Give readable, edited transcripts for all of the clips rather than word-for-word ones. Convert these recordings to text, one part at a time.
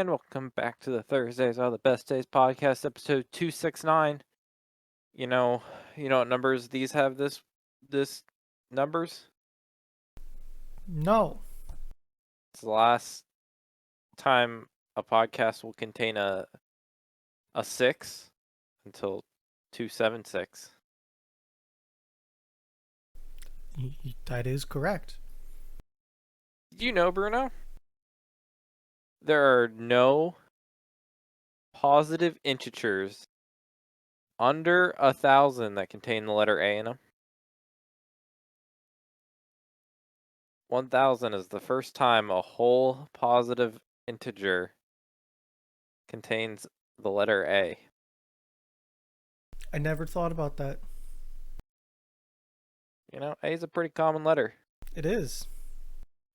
And welcome back to the Thursdays Are the Best Days podcast, episode 269. You know, you know what numbers these have this numbers? No. It's the last time a podcast will contain a 6 until 276. That is correct. Do you know, Bruno? There are no positive integers under 1,000 that contain the letter A in them. 1,000 is the first time a whole positive integer contains the letter A. I never thought about that. You know, A is a pretty common letter. It is.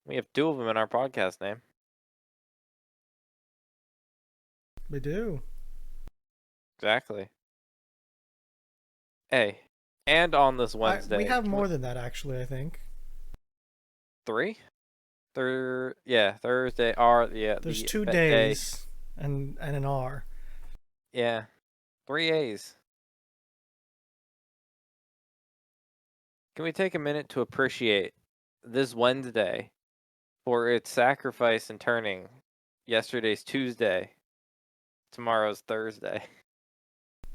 We have 2 of them in our podcast name. We do. Exactly. A. And on this Wednesday. We have more than that, actually, I think. 3? Thursday, R, yeah. There's the 2 day. days and an R. Yeah. 3 A's. Can we take a minute to appreciate this Wednesday for its sacrifice in turning yesterday's Tuesday, tomorrow's Thursday?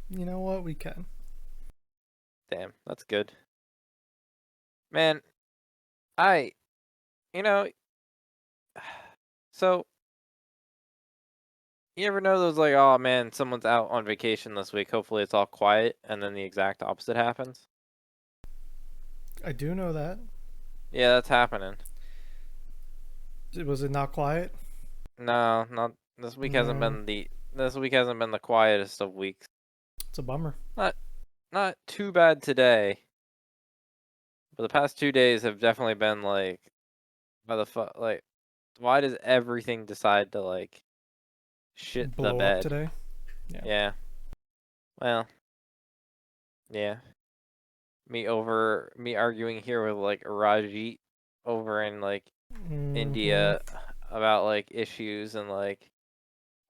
You know what? We can. Damn, that's good. Man, so, you ever know those like, oh man, someone's out on vacation this week, hopefully it's all quiet, and then the exact opposite happens? I do know that. Yeah, that's happening. Was it not quiet? No, not this week. No. This week hasn't been the quietest of weeks. It's a bummer. Not too bad today, but the past 2 days have definitely been like, why does everything decide to like shit the Blow bed up today? Yeah. Well, yeah. Me arguing here with like Rajit over in like India about like issues and like,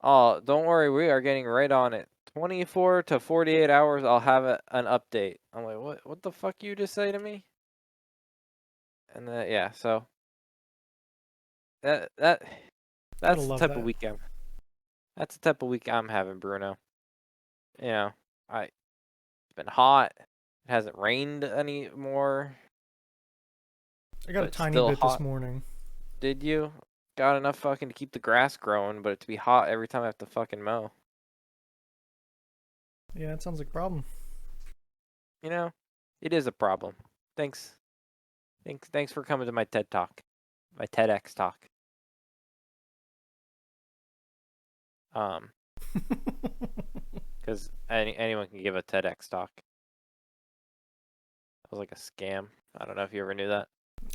oh, don't worry, we are getting right on it. 24 to 48 hours, I'll have an update. I'm like, what the fuck you just say to me? And yeah, so that's the type of week that's the type of week I'm having, Bruno. You know, it's been hot. It hasn't rained anymore. I got a But tiny still bit hot. this morning. Did you? Got enough fucking to keep the grass growing, but to be hot every time I have to fucking mow. Yeah, it sounds like a problem. You know, it is a problem. Thanks for coming to my TED Talk. My TEDx talk. Because anyone can give a TEDx talk. That was like a scam. I don't know if you ever knew that.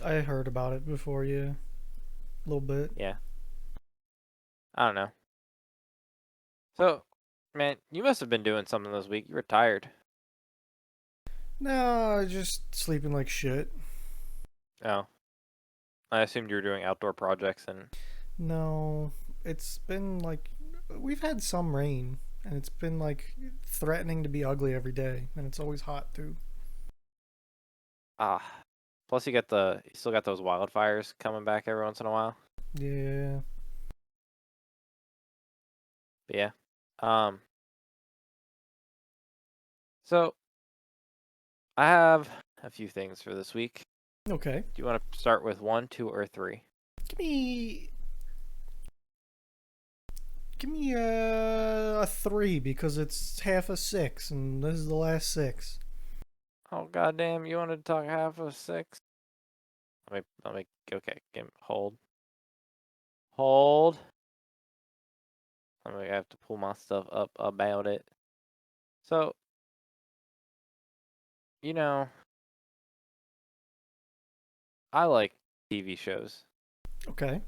I heard about it before, yeah. A little bit. Yeah. I don't know. So, man, you must have been doing something this week. You were tired. No, just sleeping like shit. Oh. I assumed you were doing outdoor projects and... No, it's been like... We've had some rain, and it's been like threatening to be ugly every day, and it's always hot too. Plus you still got those wildfires coming back every once in a while. Yeah. But yeah. So I have a few things for this week. Okay. Do you want to start with 1, 2, or 3? Give me a 3 because it's half a 6, and this is the last 6. Oh goddamn! You wanted to talk half of 6? Okay. Hold. I have to pull my stuff up about it. So, you know, I like TV shows. Okay.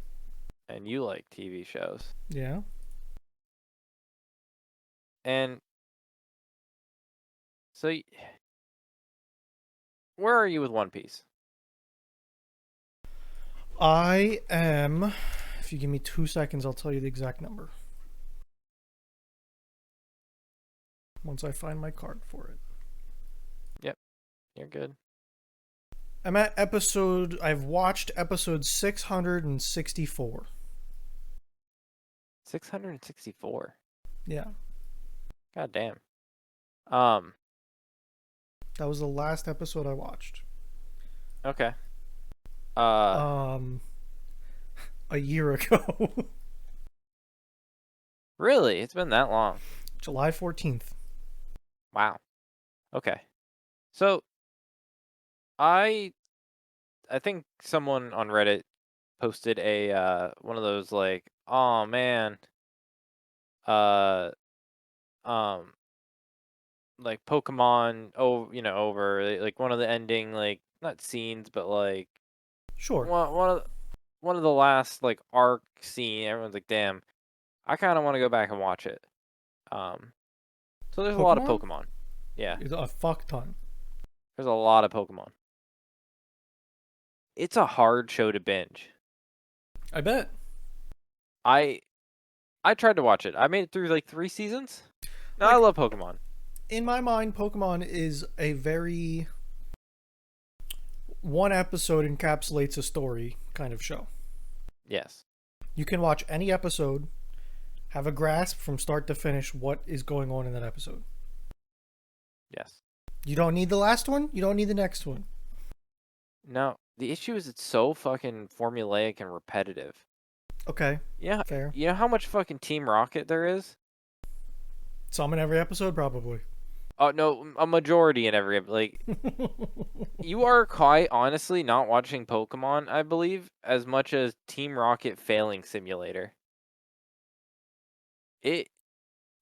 And you like TV shows. Yeah. And so, where are you with One Piece? I am... If you give me 2 seconds, I'll tell you the exact number. once I find my card for it. Yep, you're good. I'm at episode. I've watched episode 664. 664. Yeah, God damn. Um. that was the last episode I watched. Okay. Uh. Um, a year ago, Really? It's been that long. July 14th. Wow. Okay. So I I think someone on Reddit posted a one of those like, oh man, uh um like Pokemon over like one of the ending like not scenes but like Sure. one of the last like arc scene. Everyone's like, damn, I kind of want to go back and watch it. Um so there's a lot of Pokemon? Pokemon. Yeah, A fuck ton. there's a lot of Pokemon. It's a hard show to binge. I bet. I I tried to watch it. I made it through like 3 seasons. No, I Like, love Pokemon. in my mind, Pokemon is a very one episode encapsulates a story kind of show. Yes. You can watch any episode, have a grasp from start to finish what is going on in that episode. Yes. You don't need the last one, you don't need the next one. No, the issue is it's so fucking formulaic and repetitive. Okay, Yeah, fair. you know how much fucking Team Rocket there is? Some in every episode, probably. Oh no, a majority in every like you are quite honestly not watching Pokemon, I believe, as much as Team Rocket failing simulator. It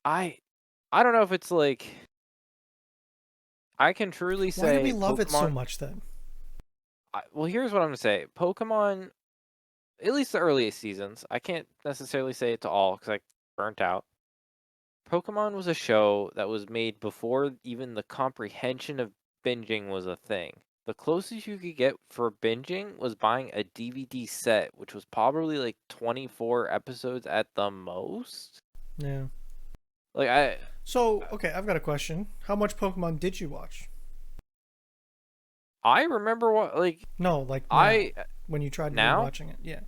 I I don't know if it's like I can truly Why do we say love it so Pokemon much then? well, here's what I'm gonna say. Pokemon, at least the earliest seasons, I can't necessarily say it to all because I burnt out. Pokemon was a show that was made before even the comprehension of binging was a thing. The closest you could get for binging was buying a DVD set, which was probably like 24 episodes at the most. Yeah. Like So, okay, I've got a question. How much Pokemon did you watch? I remember what like No, like now. I When you tried now rewatching it. Yeah.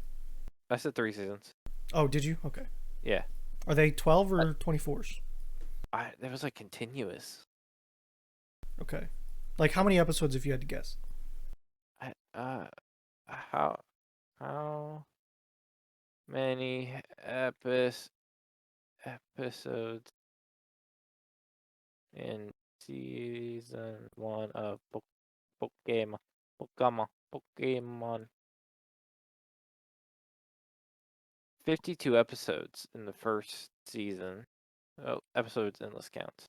I said 3 seasons. Oh, did you? Okay. Yeah, Are they 12 or 24s? I that was like continuous. Okay. Like, how many episodes if you had to guess? I, how how many episodes in season 1 of Pokemon. Pokemon. 52 episodes in the first season. Oh, episodes endless counts.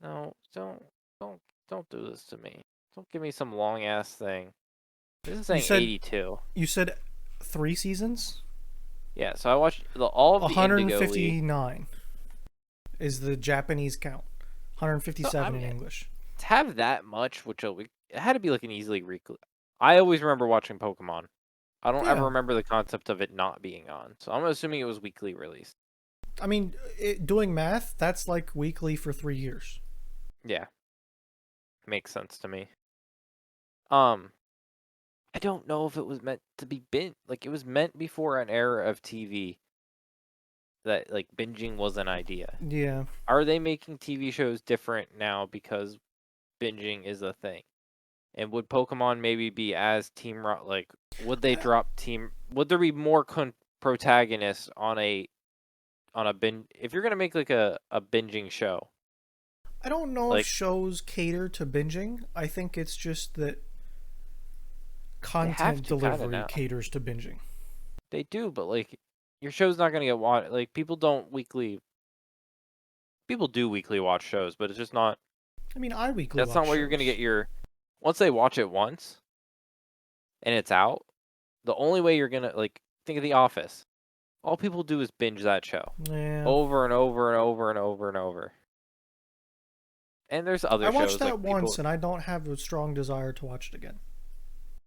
No, don't don't do this to me. Don't give me some long ass thing. This is You saying said 82. you said 3 seasons? Yeah, so I watched all of the Indigo League. 159 is the Japanese count. So I 157 in mean, English. to have that much, which it had to be like an easily weekly. I always remember watching Pokemon. I don't ever Yeah. remember the concept of it not being on. So I'm assuming it was weekly released. I mean, doing math, that's like weekly for 3 years. Yeah, makes sense to me. Um, I don't know if it was meant to be like it was meant before an era of TV that like binging was an idea. Yeah. Are they making TV shows different now because binging is a thing? And would Pokemon maybe be as like would they I, drop would there be more protagonists on a binge if you're going to make like a binging show? I don't know if Like shows cater to binging. I think it's just that they have content to kind of delivery now. caters to binging. They do, but like your show's not going to get watched. Like people do weekly watch shows, but it's just not I mean, I weekly that's watch not where you're going to shows. get your once they watch it once and it's out, the only way you're going to like think of The Office. All people do is binge that show Yeah. over and over and over and over and over. And there's I other watched shows that like once people and I don't have a strong desire to watch it again.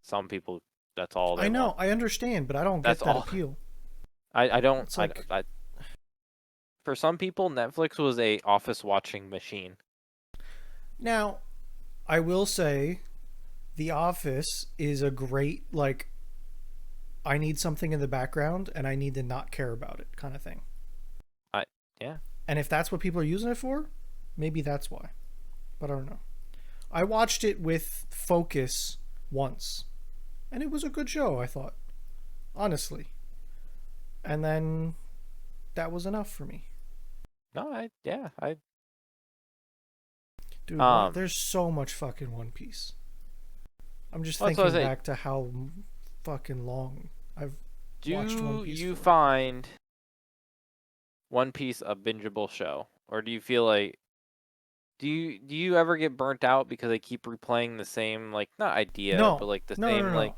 some people that's all I they know, want. I understand, but I don't That's get that all. appeal. I don't It's like, I for some people, Netflix was a office watching machine. Now, I will say, The Office is a great like I need something in the background and I need to not care about it kind of thing. I yeah. And if that's what people are using it for, maybe that's why. But I don't know. I watched it with Focus once, and it was a good show, I thought, honestly. And then that was enough for me. No, I Dude, there's so much fucking One Piece. I'm just well, that's what I thinking say. back to how fucking long I've watched One Do Piece you for. find One Piece a bingeable show, or do you feel like do you ever get burnt out because they keep replaying the same like not idea, but No, like the no, no, same no, like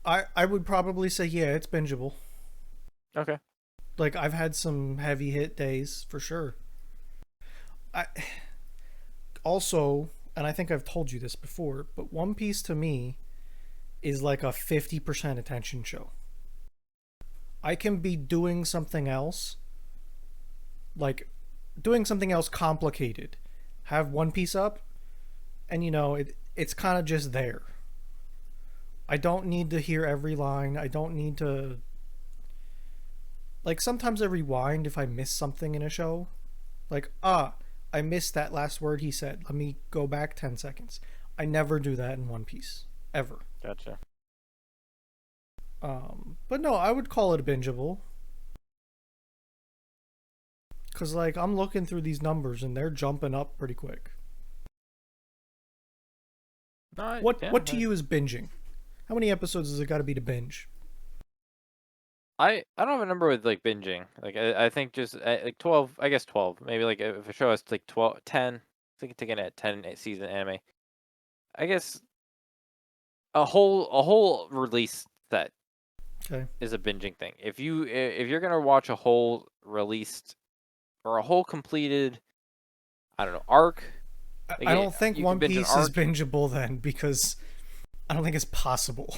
no. I would probably say yeah, it's bingeable. okay. Like I've had some heavy hit days for sure. I also, and I think I've told you this before, but One Piece to me is like a 50% attention show. I can be doing something else, like doing something else complicated, have One Piece up, and it's kind of just there. I don't need to hear every line. I don't need to like sometimes I rewind if I miss something in a show. Like, I missed that last word he said. Let me go back 10 seconds. I never do that in One Piece ever. Gotcha. But no, I would call it bingeable. Cause like I'm looking through these numbers and they're jumping up pretty quick. No, What to you is binging? How many episodes does it got to be to binge? I don't have a number with like binging. Like I think just like 12. I guess 12. Maybe like if a show has like 12, 10. I think taking at 10 season anime. I guess a whole release set Okay. is a binging thing. If you're gonna watch a whole released or a whole completed, I don't know, arc. Like I don't think you can One binge an Piece is arc. bingeable then because I don't think it's possible.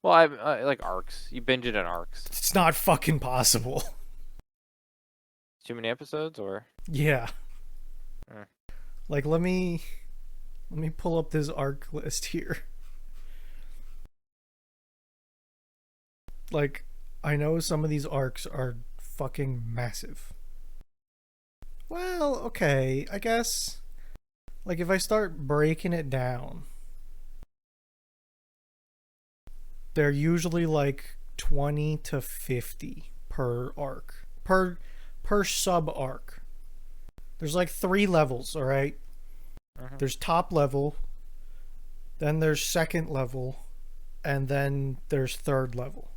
Well, I like arcs. You binge it in arcs. It's not fucking possible. Too many episodes, or Yeah. mm, Like let me pull up this arc list here. Like I know some of these arcs are fucking massive. Well, okay, I guess like if I start breaking it down, they're usually like 20 to 50 per arc. Per sub arc. There's like 3 levels, all right? mhm. There's top level, then there's second level, and then there's third level.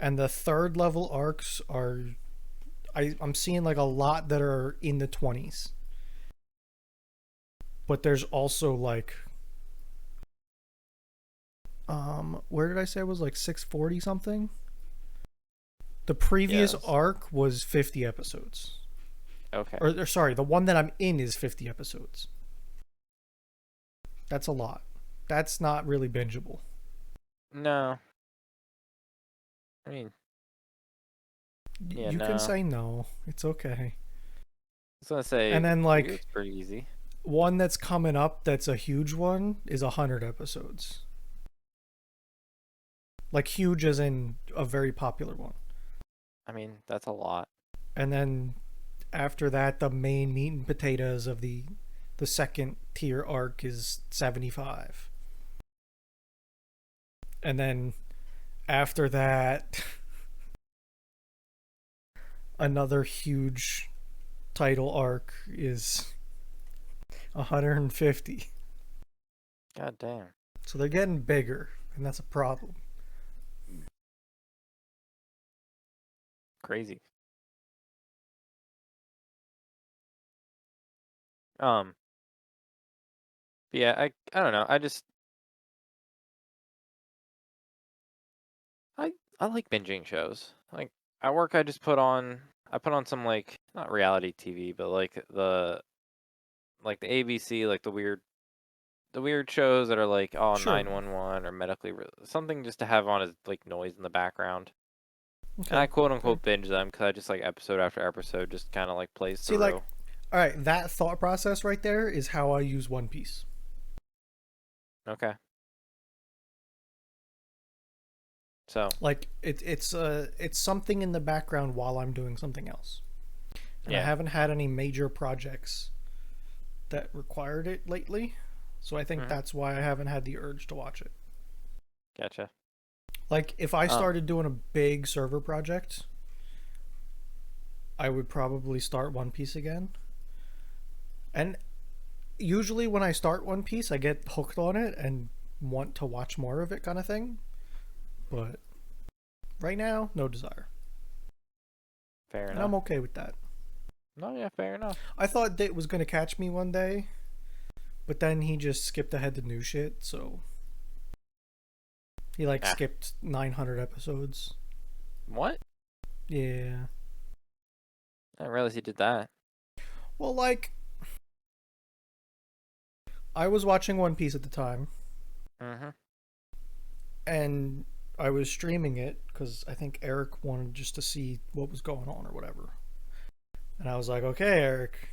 And the third level arcs are I'm seeing like a lot that are in the 20s. But there's also like where did I say it was like 640 something? The previous Yes. arc was 50 episodes. Okay. Or sorry, the one that I'm in is 50 episodes. That's a lot. That's not really bingeable. No. I mean, yeah, You can no. say no. It's okay. I was gonna say And then for you like it's pretty easy. one that's coming up that's a huge one is 100 episodes. Like huge as in a very popular one. I mean, that's a lot. And then after that the main meat and potatoes of the second tier arc is 75. And then after that another huge title arc is 150. God damn. So they're getting bigger, and that's a problem. Crazy. Um, but yeah, I don't know. I like binging shows. Like at work I put on some like not reality TV, but like the ABC, like the weird shows that are like Sure. 911 or medically something just to have on as like noise in the background. And Okay. I quote Fair. unquote binge them because I just like episode after episode just kind of like plays See, like, through. all right, that thought process right there is how I use One Piece. Okay. So, Like, it's something in the background while I'm doing something else, and I yeah. haven't had any major projects that required it lately, so I think Mm-hmm. that's why I haven't had the urge to watch it. Gotcha. Like, if I Um, started doing a big server project, I would probably start One Piece again. And usually when I start One Piece, I get hooked on it and want to watch more of it, kind of thing. But right now, no desire. fair And I'm enough. okay with that. No, yeah, fair enough. I thought Dit was going to catch me one day, but then he just skipped ahead to new shit, so he like Ah, skipped 900 episodes. what? Yeah. I didn't realize he did that. Well, like, I was watching One Piece at the time, Mm-hmm. and I was streaming it because I think Eric wanted just to see what was going on or whatever. And I was like, okay, Eric.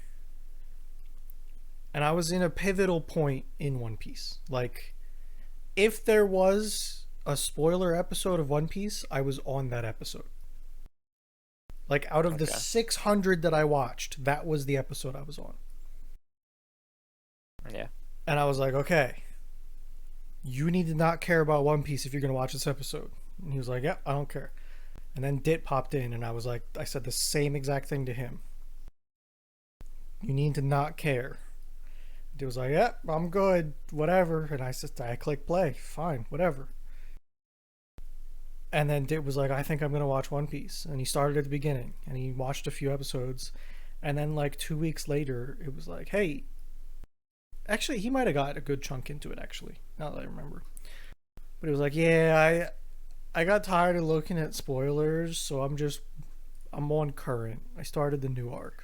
And I was in a pivotal point in One Piece. Like, if there was a spoiler episode of One Piece, I was on that episode. Like, out of the Okay. 600 that I watched, that was the episode I was on. Yeah. And I was like, okay, you need to not care about One Piece if you're going to watch this episode. And he was like, yep, I don't care. And then Dit popped in, and I was like, I said the same exact thing to him. You need to not care. Dit was like, yep, I'm good, whatever. And I said, I click play, fine, whatever. And then Dit was like, I think I'm going to watch One Piece. And he started at the beginning, and he watched a few episodes. And then, like, 2 weeks later, it was like, hey, actually, he might have got a good chunk into it, actually, now that I remember. But it was like, yeah, I got tired of looking at spoilers, so I'm on current. I started the new arc.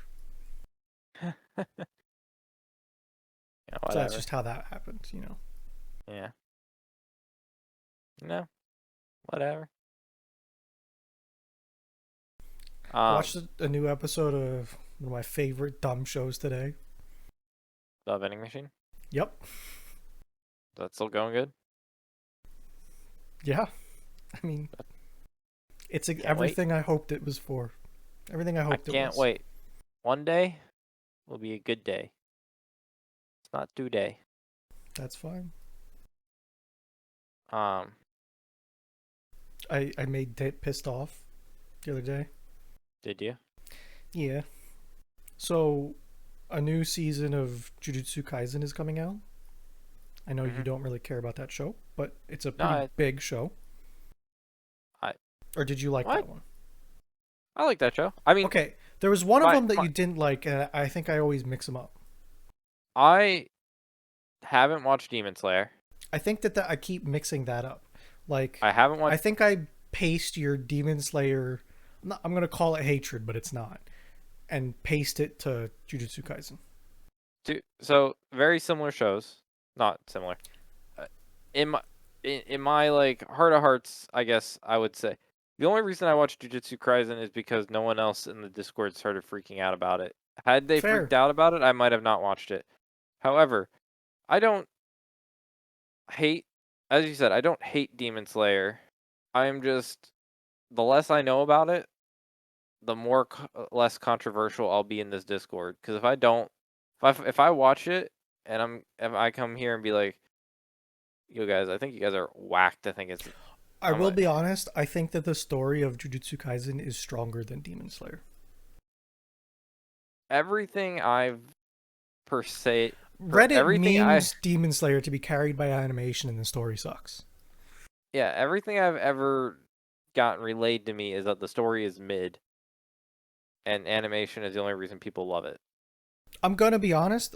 Yeah, So that's whatever. just how that happened. Yeah. No, whatever. I Um, watched a new episode of one of my favorite dumb shows today. the vending machine. Yep. That's still going good. Yeah. I mean, it's Can't wait. everything I hoped it was for. Everything I I hoped it can't was. wait. One day will be a good day. It's not due day. That's fine. Um, I made Dit pissed off the other day. did you? Yeah. So, a new season of Jujutsu Kaisen is coming out. I know you Mm-hmm. don't really care about that show, but it's a No, pretty big show. I, Or did you like what? that one? I like that show. I mean, Okay, there was one of my, them that my you didn't like, and I think I always mix them up. I haven't watched Demon Slayer. I think that I keep mixing that up. Like, I haven't I watched. think I paste your Demon Slayer. I'm gonna call it hatred, but it's not. And paste it to Jujutsu Kaisen. So very similar shows. Not similar. Uh, In my in my like heart of hearts, I guess I would say the only reason I watched Jujutsu Kaisen is because no one else in the Discord started freaking out about it. Had they Fair. freaked out about it, I might have not watched it. However, I don't hate, as you said, I don't hate Demon Slayer. I'm just the less I know about it, the more less controversial I'll be in this Discord. Because if I don't, if I watch it and if I come here and be like, you guys, I think you guys are whacked. I think it's, I I'm will like be honest. I think that the story of Jujutsu Kaisen is stronger than Demon Slayer. everything I've per se, per Reddit everything I, memes Demon Slayer to be carried by animation, and the story sucks. yeah, everything I've ever gotten relayed to me is that the story is mid, and animation is the only reason people love it. I'm gonna be honest.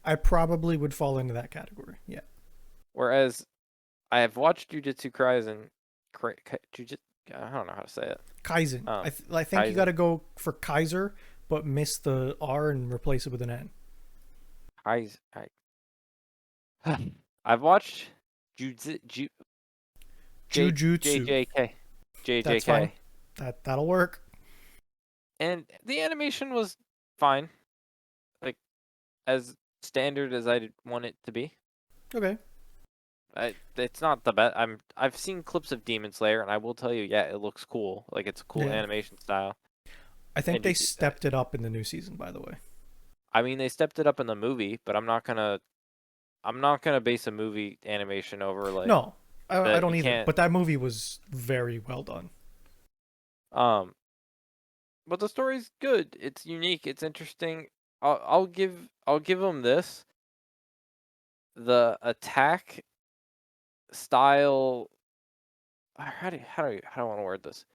I probably would fall into that category. Yeah. Whereas I have watched Jujutsu Kaisen, Jujutsu, I don't know how to say it. Kaizen. Um, I think you got Kaizen, to go for Kaiser, but miss the R and replace it with an N. Kaizen. I've watched Jujutsu, Jujutsu. JJK, That's fine. JJK. That'll work. And the animation was fine, like as standard as I'd want it to be. Okay. It's not the best. I've seen clips of Demon Slayer, and I will tell you, yeah, it looks cool. Like it's a cool Yeah. animation style. I think And they stepped it up in the new season, by the way. I mean, they stepped it up in the movie, but I'm not gonna base a movie animation over like No, I that. don't You either. can't. But that movie was very well done. Um, but the story's good. It's unique. It's interesting. I'll give them this. The attack style. How do I want to word this?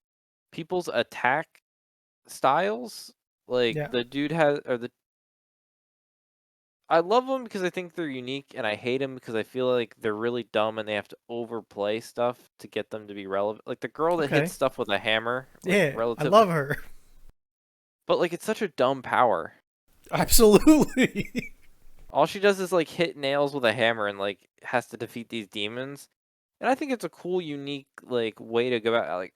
People's attack styles. Like Yeah. the dude has, or the I love them because I think they're unique, and I hate them because I feel like they're really dumb and they have to overplay stuff to get them to be relevant. Like the girl that hits Okay. stuff with a hammer, like Yeah, I relative, love her. but like it's such a dumb power. Absolutely. All she does is like hit nails with a hammer and like has to defeat these demons. And I think it's a cool, unique like way to go out. Like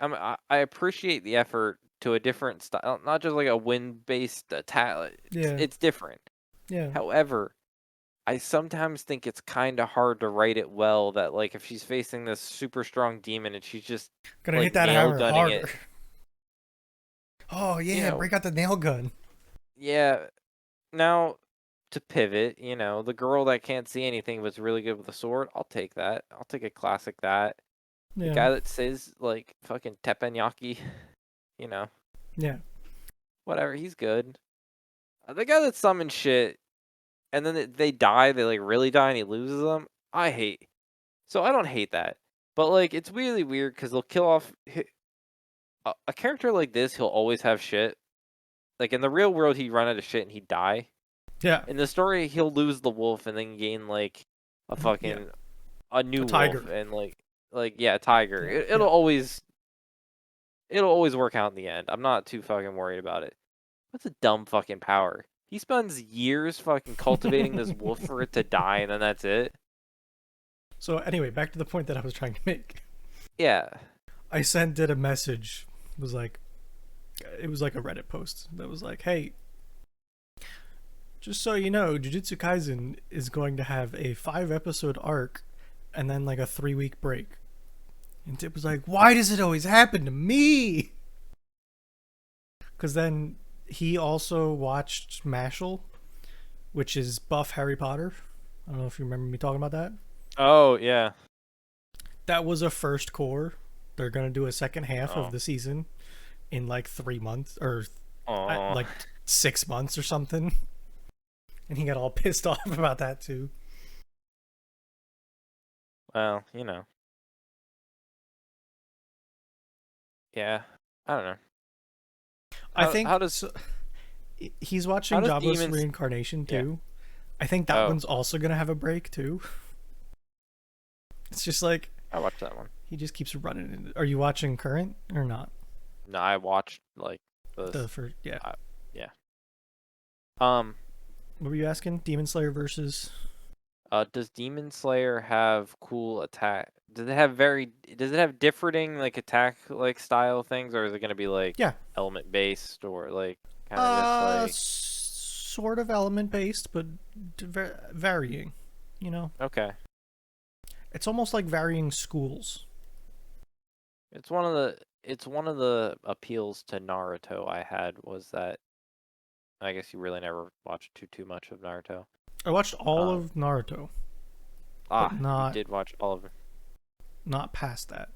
I appreciate the effort to a different style, not just like a wind-based attack. Yeah. It's different. Yeah. However, I sometimes think it's kind of hard to write it well that like if she's facing this super strong demon and she's just Gonna like hit that nail hammer gunning harder. it, Oh you yeah, know, break out the nail gun. yeah. Now to pivot, the girl that can't see anything but's really good with a sword, I'll take that. I'll take a classic that. The Yeah. guy that says like fucking teppanyaki, you know, Yeah. whatever, he's good. The guy that summons shit and then they die, they like really die and he loses them. I hate. So I don't hate that. But like it's really weird because they'll kill off a character like this. He'll always have shit. Like in the real world, he'd run out of shit and he'd die. Yeah. In the story, he'll lose the wolf and then gain like a Yeah. fucking a A new wolf tiger. and like yeah, a tiger. Yeah. It, Yeah. it'll always work out in the end. I'm not too fucking worried about it. That's a dumb fucking power. He spends years fucking cultivating this wolf for it to die and then that's it. So anyway, back to the point that I was trying to make. Yeah. I sent it a message. It was like a Reddit post that was like, "Hey, just so you know, Jujutsu Kaisen is going to have a 5-episode arc and then like a 3-week break." And it was like, "Why does it always happen to me?" Because then he also watched Mashal, which is buff Harry Potter. I don't know if you remember me talking about that. Oh yeah. That was a first core. They're gonna do a second half of Oh. the season in like 3 months or Oh. like 6 months or something. And he got all pissed off about that too. Well, Yeah. I don't know. I How think does so, he's how watching does Jobless demons Reincarnation Yeah. too. I think that Oh, one's also gonna have a break too. It's just like I watched that one. he just keeps running. Are you watching current or not? No, I watched like The this. first, yeah. Yeah. Um. What were you asking? Demon Slayer versus? Does Demon Slayer have cool attack? Does it have very? Does it have differing like attack like style things, or is it gonna be like Yeah. element based or like kind of just like Sort of element based, but varying. You know, okay? it's almost like varying schools. It's one of the appeals to Naruto I had was that I guess you really never watched too much of Naruto. I watched all Um. of Naruto, but You did watch all of it. not past that.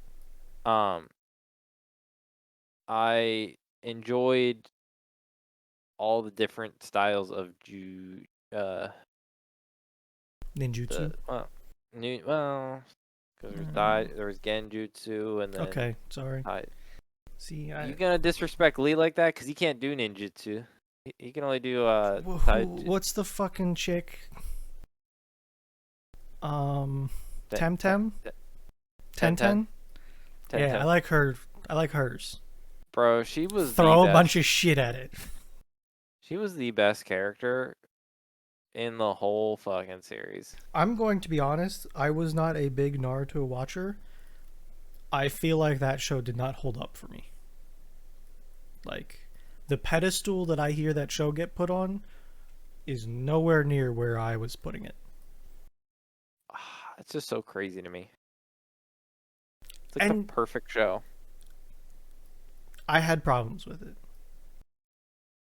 Um. I enjoyed all the different styles of uh Ninjutsu. the because Mm, there was Genjutsu and then okay, sorry. I See, you gonna disrespect Lee like that because he can't do ninjutsu. He can only do what's the fucking chick? ten Temtem? ten ten Ten? ten Yeah, I ten. like her. I like hers. Bro, she was the Throw a bunch best. of shit at it. She was the best character in the whole fucking series. I'm going to be honest, I was not a big Naruto watcher. I feel like that show did not hold up for me. Like, the pedestal that I hear that show get put on is nowhere near where I was putting it. It's just so crazy to me. It's like the And perfect show. I had problems with it.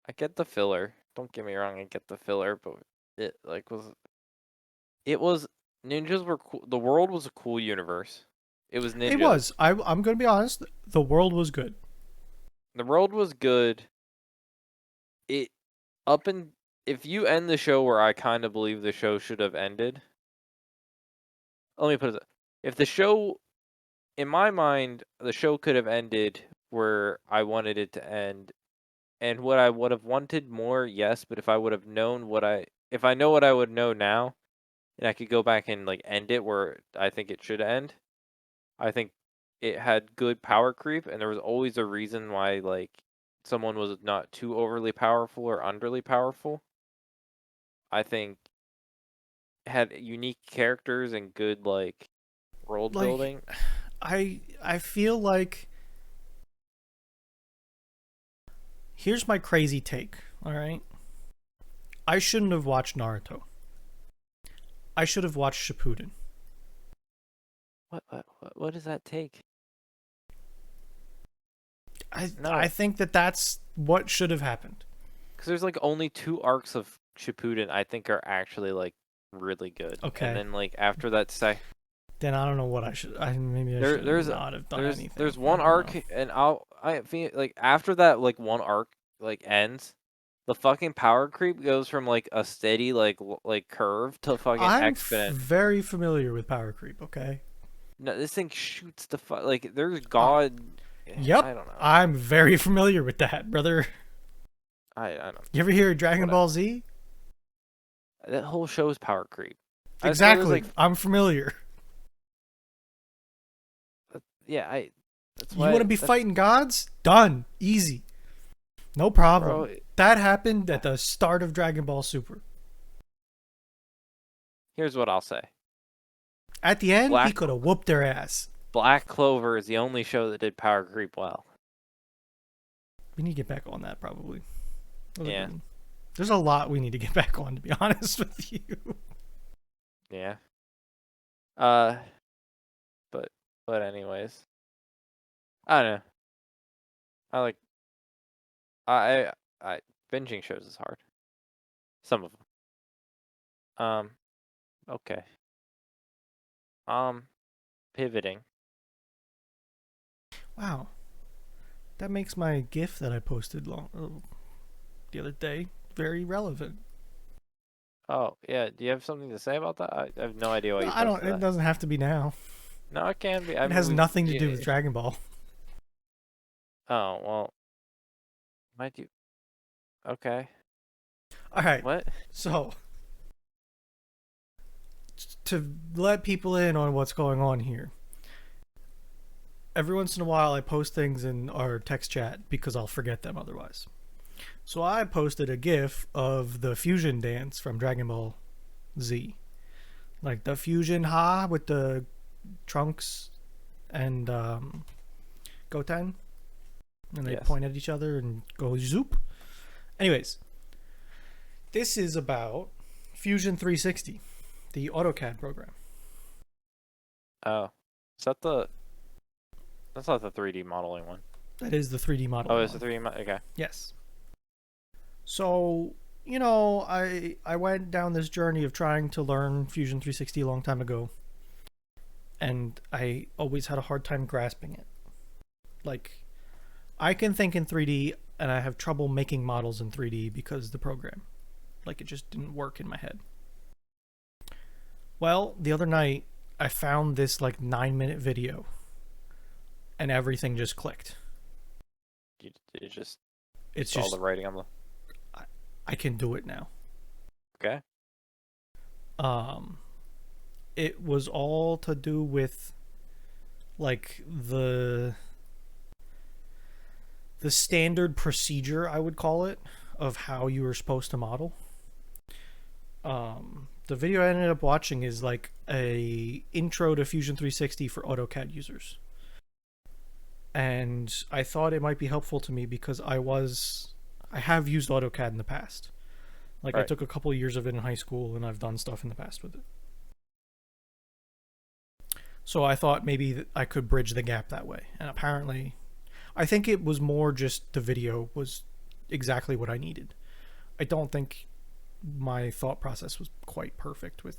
I get the filler. Don't get me wrong, I get the filler, but it like was ninjas were cool. The world was a cool universe. It was It was. ninjas. I'm going to be honest. The world was good. The world was good. It up and if you end the show where I kind of believe the show should have ended. Let me put it. If the show, in my mind, the show could have ended where I wanted it to end, and what I would have wanted more, yes. But if I would have known if I know what I would know now, and I could go back and like end it where I think it should end, I think it had good power creep, and there was always a reason why like someone was not too overly powerful or underly powerful. I think it had unique characters and good like world Like, building. I feel like here's my crazy take, all right? I shouldn't have watched Naruto. I should have watched Shippuden. What does that take? I No, think that that's what should have happened. because there's like only 2 arcs of Shippuden I think are actually like really good, and Okay. then like after that, Then I don't know what I should. Maybe I there should there's not have done there's anything. I one don't know. arc, and I feel like after that like one arc like ends, the fucking power creep goes from like a steady like curve to fucking exponent. Very familiar with power creep. Okay. No, this thing shoots like there's Uh, God. I yep. don't know. I'm very familiar with that, brother. I don't. You ever hear Dragon Whatever. Ball Z? That whole show is power creep. I swear there's Exactly. like I'm familiar. yeah I. That's You want why to be that's fighting gods? Done. Easy. No problem. bro. That happened at the start of Dragon Ball Super. Here's what I'll say. At the end, he Black could have whooped their ass. Black Clover is the only show that did power creep well. We need to get back on that, probably. Yeah. There's a lot we need to get back on, to be honest with you. Yeah. Uh, but anyways, I don't know. I like I binging shows is hard. Some of them. Okay. Um, Pivoting. Wow. That makes my GIF that I posted the other day very relevant. Oh yeah. Do you have something to say about that? I have no idea why No, you I don't. posted It that. doesn't have to be now. No, it can be. I It mean, has nothing to do yeah. with Dragon Ball. Oh well. Might you? Okay. All right. What? So, to let people in on what's going on here, every once in a while I post things in our text chat because I'll forget them otherwise. So I posted a GIF of the fusion dance from Dragon Ball Z, like the fusion ha with the Trunks and Goten, and they Yes. point at each other and go zoop. Anyways, this is about Fusion 360, the AutoCAD program. Oh, is that the? That's not the 3D modeling one. That is the 3D model. Oh, it's the 3D. Okay. Yes. So, I went down this journey of trying to learn Fusion 360 a long time ago, and I always had a hard time grasping it. Like, I can think in 3D, and I have trouble making models in 3D because the program, like, it just didn't work in my head. Well, the other night, I found this, like, 9-minute video, and everything just clicked. It just It's all just, the writing on the. I can do it now. Okay. Um, it was all to do with like the standard procedure, I would call it, of how you were supposed to model. The video I ended up watching is like a intro to Fusion 360 for AutoCAD users. and I thought it might be helpful to me because I have used AutoCAD in the past. Like I Right. took a couple years of it in high school, and I've done stuff in the past with it. So I thought maybe that I could bridge the gap that way. And apparently, I think it was more just the video was exactly what I needed. I don't think my thought process was quite perfect with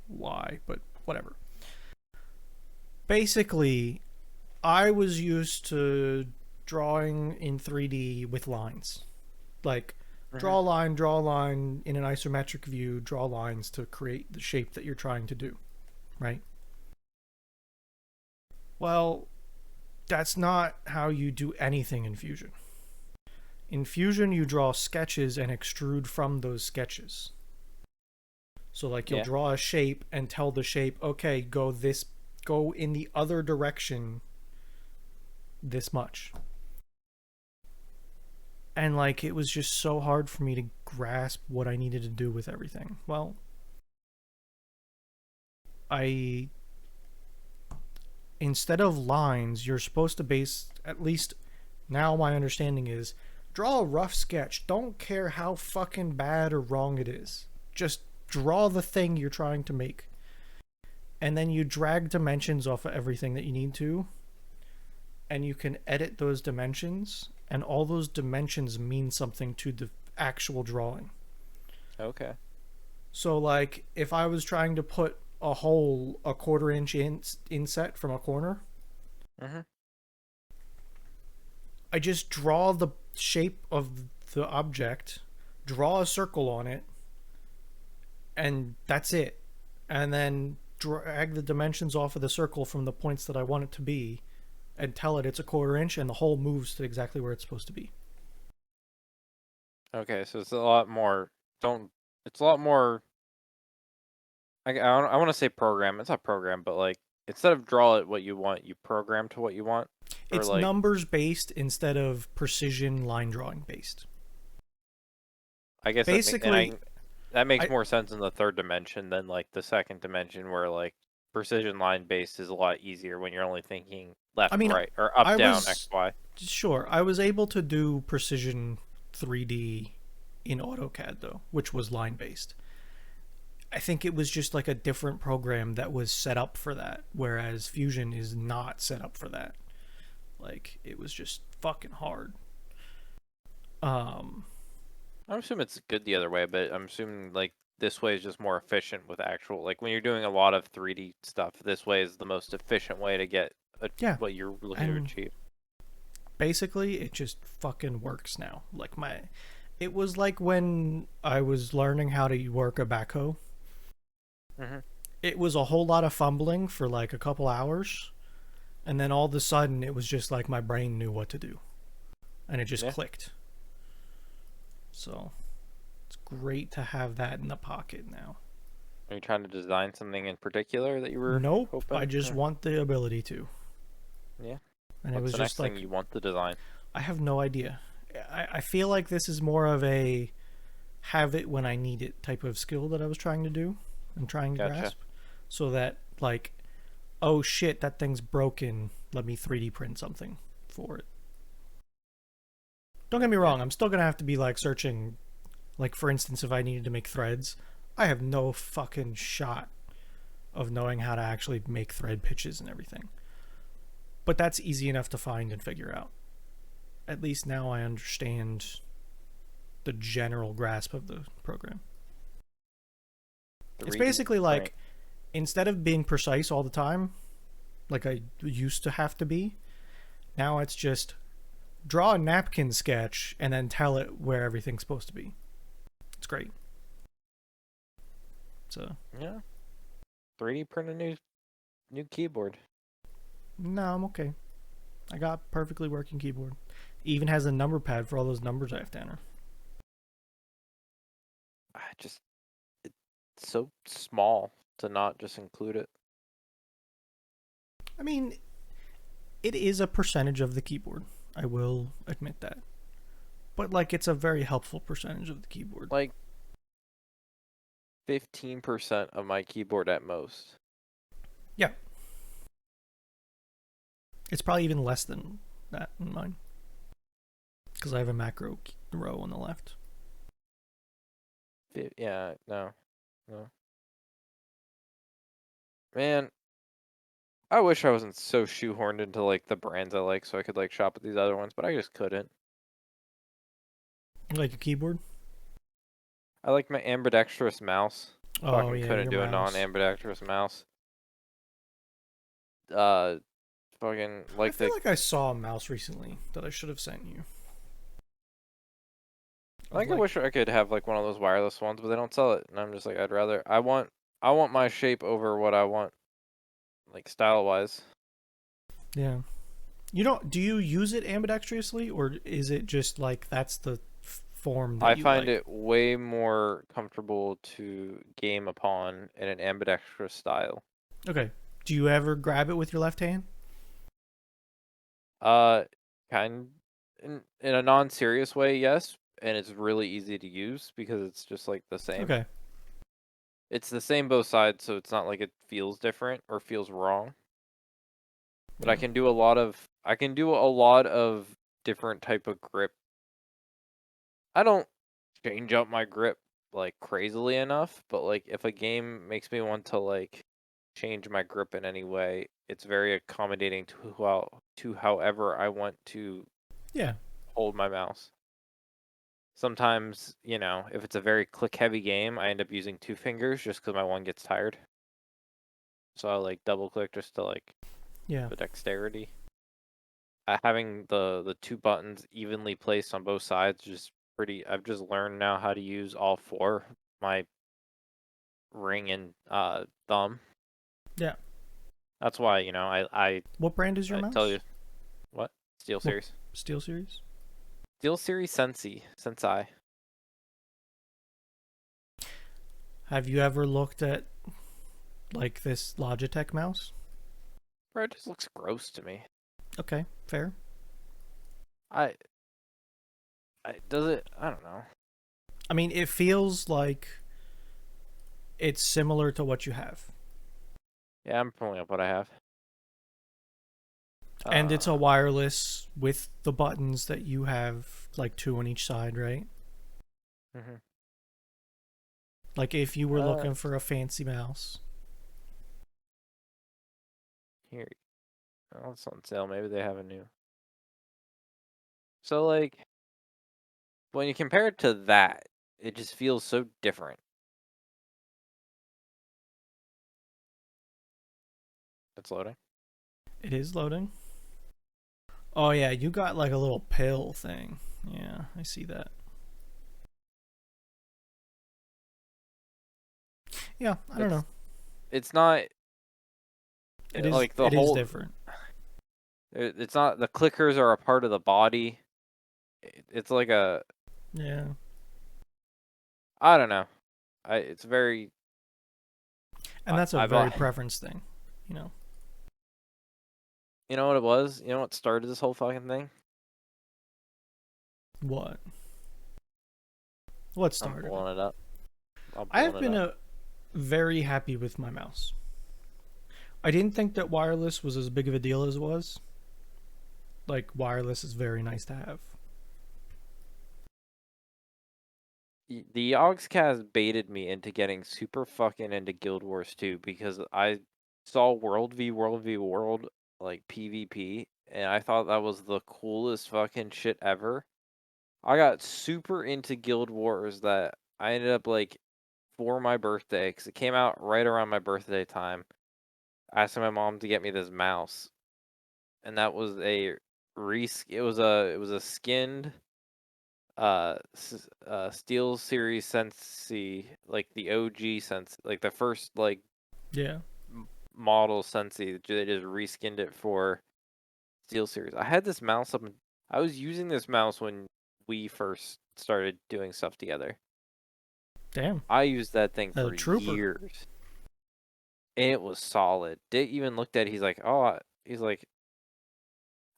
why, but whatever. Basically, I was used to drawing in 3D with lines. Like, Mhm. draw a line in an isometric view, draw lines to create the shape that you're trying to do, right? Well, that's not how you do anything in Fusion. In Fusion, you draw sketches and extrude from those sketches. So, like, you'll Yeah. draw a shape and tell the shape, okay, go in the other direction this much. And, like, it was just so hard for me to grasp what I needed to do with everything. Well, I instead of lines, you're supposed to base, at least now my understanding is, draw a rough sketch. Don't care how fucking bad or wrong it is. Just draw the thing you're trying to make. And then you drag dimensions off of everything that you need to, and you can edit those dimensions, and all those dimensions mean something to the actual drawing. Okay. So, like, if I was trying to put a hole a quarter inch inset from a corner, Mhm. I just draw the shape of the object, draw a circle on it, and that's it. And then drag the dimensions off of the circle from the points that I want it to be, and tell it it's a quarter inch, and the hole moves to exactly where it's supposed to be. Okay, so it's a lot more. Don't. It's a lot more. I want to say program. It's not program, but like instead of draw it what you want, you program to what you want, or It's like numbers based instead of precision line drawing based. I guess Basically, that makes I more sense in the third dimension than like the second dimension, where like precision line based is a lot easier when you're only thinking I left, mean, right, or up, I down, X, was Y. sure I was able to do precision 3D in AutoCAD though, which was line based. I think it was just like a different program that was set up for that, whereas Fusion is not set up for that. Like it was just fucking hard. Um, I'm assuming it's good the other way, but I'm assuming like this way is just more efficient with actual like when you're doing a lot of 3D stuff. This way is the most efficient way to get yeah, what you're looking to and achieve. basically it just fucking works now. It was like when I was learning how to work a backhoe. Hmm. It was a whole lot of fumbling for like a couple hours, and then all of a sudden it was just like my brain knew what to do, and it just Yeah. clicked. So it's great to have that in the pocket now. Are you trying to design something in particular that you were Nope, I hoping? just want the ability to. Yeah. And it What's was the just next thing like, you want to design? I have no idea. I feel like this is more of a have it when I need it type of skill that I was trying to do and trying to Gotcha. grasp. So that, like, oh shit, that thing's broken. Let me 3D print something for it. Don't get me Yeah. wrong, I'm still going to have to be like searching. Like, for instance, if I needed to make threads, I have no fucking shot of knowing how to actually make thread pitches and everything. But that's easy enough to find and figure out. At least now I understand the general grasp of the program. It's 3D basically print. like instead of being precise all the time, like I used to have to be, now it's just draw a napkin sketch and then tell it where everything's supposed to be. It's great. So, Yeah. 3D print a new keyboard. no, I'm okay. I got perfectly working keyboard. Even has a number pad for all those numbers I have to enter. I just it's so small to not just include it. I mean, it is a percentage of the keyboard. I will admit that. But like it's a very helpful percentage of the keyboard. Like 15% of my keyboard at most. Yeah. It's probably even less than that in mine because I have a macro row on the left. Yeah, no, no. Man, I wish I wasn't so shoehorned into like the brands I like, so I could like shop at these other ones, but I just couldn't. Like a keyboard. I like my ambidextrous mouse. Oh Fucking yeah, couldn't your do a mouse. non-ambidextrous mouse. Uh, fucking I like feel the. like I saw a mouse recently that I should have sent you. I Of think I like, wish I could have like one of those wireless ones, but they don't sell it, and I'm just like, I'd rather. I want my shape over what I want, like style wise. yeah. You don't? Do you use it ambidextrously, or is it just like that's the form that I you find like? it way more comfortable to game upon in an ambidextrous style. Okay. Do you ever grab it with your left hand? Uh, kind in a non-serious way, yes, and it's really easy to use because it's just like the same. Okay. It's the same both sides, so it's not like it feels different or feels wrong. But Yeah. I can do a lot of different type of grip. I don't change up my grip like crazily enough, but like if a game makes me want to like change my grip in any way, it's very accommodating to however I want to Yeah. hold my mouse. Sometimes, you know, if it's a very click heavy game, I end up using two fingers just because my one gets tired. So I like double click just to like Yeah. the dexterity. Having the two buttons evenly placed on both sides just pretty. I've just learned now how to use all four, my ring and thumb. Yeah. That's why you know What brand is your I tell mouse? you what Steel What Series, Steel Series? Steel Series Sensei. Have you ever looked at like this Logitech mouse? Bro, it just looks gross to me. Okay, fair. I I does it? I don't know. I mean, it feels like it's similar to what you have. Yeah, I'm pulling up what I have. And it's a Uh, wireless with the buttons that you have, like two on each side, right? mhm. Like if you were uh, looking for a fancy mouse. here. Oh, it's on sale. Maybe they have a new. So like when you compare it to that, it just feels so different. It's loading. It is loading. Oh yeah, you got like a little pill thing. Yeah, I see that. Yeah, I don't know. It's not It is like the it is whole. different. It's not the clickers are a part of the body. It's like a. Yeah. I don't know. It's very. And that's a I very bought. preference thing, you know. You know what it was? You know what started this whole fucking thing? What? What I'm started it? pulling it up. I'm I pulling have it been up. very happy with my mouse. I didn't think that wireless was as big of a deal as it was. Like wireless is very nice to have. The Yogscast baited me into getting super fucking into Guild Wars 2 because I saw World v World like PvP and I thought that was the coolest fucking shit ever. I got super into Guild Wars that I ended up like for my birthday because it came out right around my birthday time. Asking my mom to get me this mouse, and that was a it was a skinned Steel Series Sensi, like the OG Sense, like the first like Yeah. model Sensi. They just reskinned it for Steel Series. I had this mouse up. I was using this mouse when we first started doing stuff together. Damn. I used that thing A for trooper. years, and it was solid. Dick even looked at it. He's like, "Oh," he's like,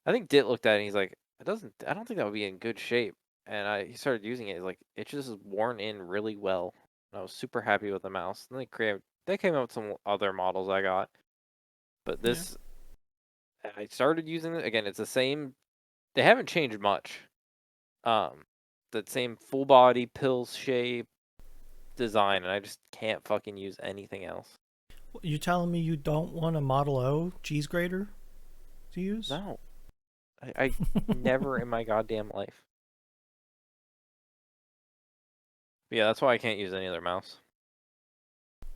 I think Dit looked at it. And he's like, "It doesn't. I don't think that would be in good shape." And he started using it. He's like, it just is worn in really well. And I was super happy with the mouse. And they came out with some other models I got, but Yeah. this I started using it again. It's the same. They haven't changed much. Um, that same full body pills shape design, and I just can't fucking use anything else. You telling me you don't want a Model O cheese grater to use? No, I never in my goddamn life. But yeah, that's why I can't use any other mouse.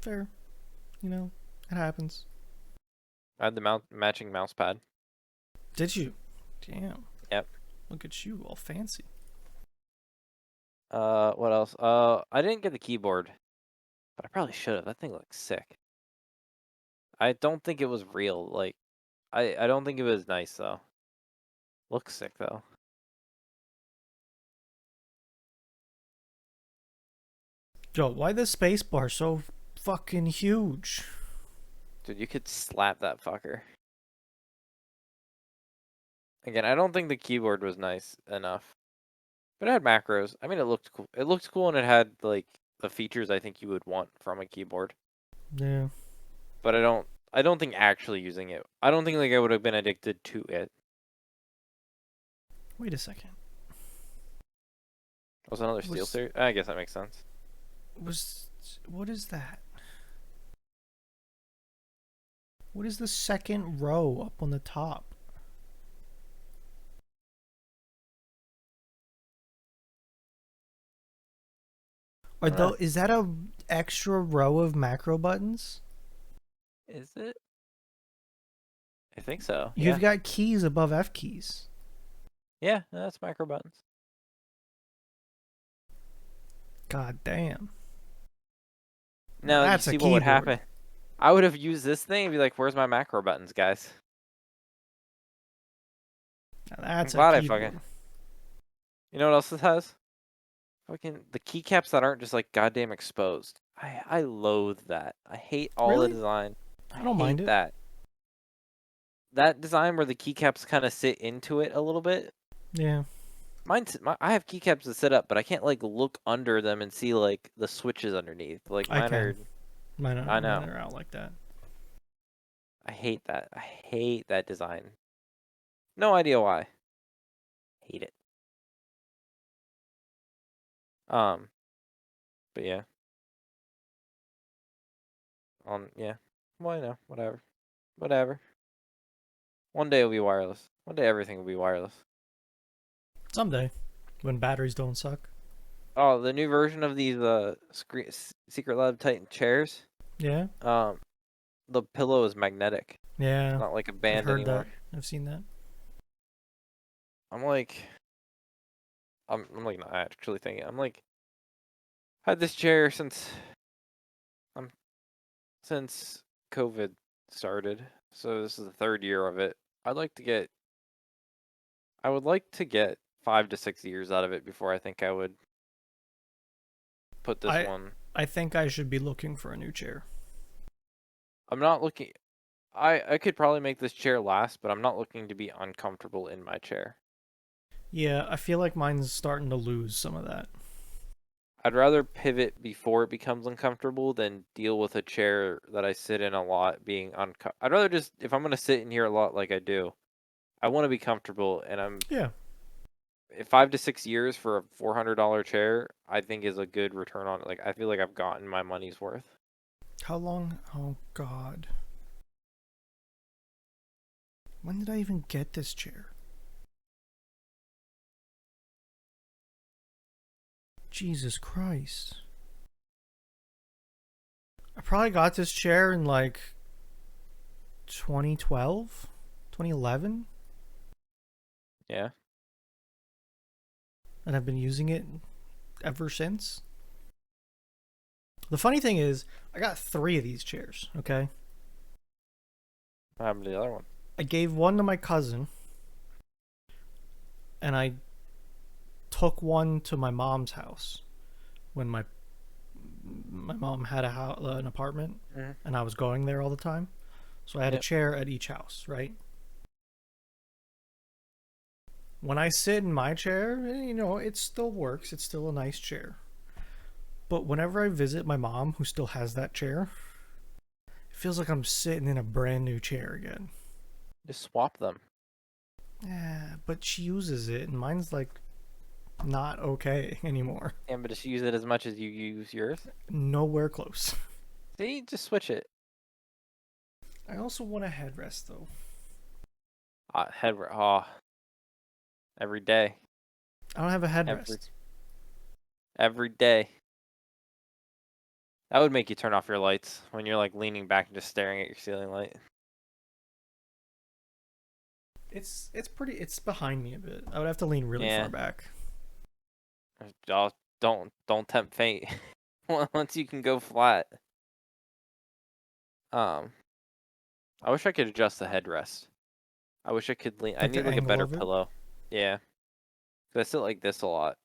Fair. You know, it happens. I had the matching mouse pad. Did you? Damn. Yep. Look at you, all fancy. What else? I didn't get the keyboard, but I probably should have. That thing looks sick. I don't think it was real. Like, I don't think it was nice though. Looks sick though. Yo, why the space bar so fucking huge? Dude, you could slap that fucker. Again, I don't think the keyboard was nice enough. But it had macros. I mean, it looked cool. It looked cool and it had like the features I think you would want from a keyboard. Yeah. But I don't think actually using it. I don't think like I would have been addicted to it. Wait a second. Was another Steel Was Series? I guess that makes sense. was what is that? What is the second row up on the top? Is that a extra row of macro buttons? Is it? I think so. You've Yeah. got keys above F keys. Yeah, that's micro buttons. God damn. Now you That's a see what would keyboard. happen. I would have used this thing and be like, "Where's my macro buttons, guys?" Now I'm that's a glad I fucking. keyboard. You know what else it has? Fucking the keycaps that aren't just like goddamn exposed. I loathe that. I hate all the Really? design. I I don't mind hate it. that. That design where the keycaps kind of sit into it a little bit. Yeah, I have keycaps that sit up, but I can't like look under them and see like the switches underneath. Like I mine can. are. Mine I are, mine know. are out like that. I hate that. I hate that design. No idea why. Hate it. Um, but yeah. Yeah. Well, whatever. Whatever. One day it'll be wireless. One day everything will be wireless. Someday, when batteries don't suck. Oh, the new version of these Secret Lab Titan chairs. Yeah, Um, the pillow is magnetic. It's yeah. not like a I've band heard that. anymore. I've seen that. I'm like, I'm like not actually thinking. I'm like, had this chair um since COVID started. So this is the third year of it. I'd like to get. I would like to get 5 to 6 years out of it before I think I would put this I one. I think I should be looking for a new chair. I'm not looking. I could probably make this chair last, but I'm not looking to be uncomfortable in my chair. Yeah, I feel like mine's starting to lose some of that. I'd rather pivot before it becomes uncomfortable than deal with a chair that I sit in a lot being uncomfortable. I'd rather just, if I'm going to sit in here a lot like I do, I want to be comfortable. And Yeah. 5 to 6 years for a $400 chair, I think is a good return on it. Like, I feel like I've gotten my money's worth. How long? Oh God. When did I even get this chair? Jesus Christ. I probably got this chair in like 2012, 2011, Yeah. and I've been using it ever since. The funny thing is, I got 3 of these chairs, okay? What happened to the other one? I gave one to my cousin, and I took one to my mom's house when my mom had an apartment, Mm-hmm. and I was going there all the time. So I had a Yep. chair at each house, right? When I sit in my chair, it still works. It's still a nice chair. But whenever I visit my mom, who still has that chair, it feels like I'm sitting in a brand new chair again. Just swap them. Yeah, but she uses it, and mine's like not okay anymore. Yeah, but just use it as much as you use yours. Nowhere close. See, just switch it. I also want a headrest though. Every day, I don't have a every headrest. every day. That would make you turn off your lights when you're like leaning back and just staring at your ceiling light. It's behind me a bit. I would have to lean really far Yeah. back. Don't tempt fate. Once you can go flat. Um, I wish I could adjust the headrest. I wish I could lean. I Like need the like a angle better of it. pillow. Yeah, 'cause I sit like this a lot.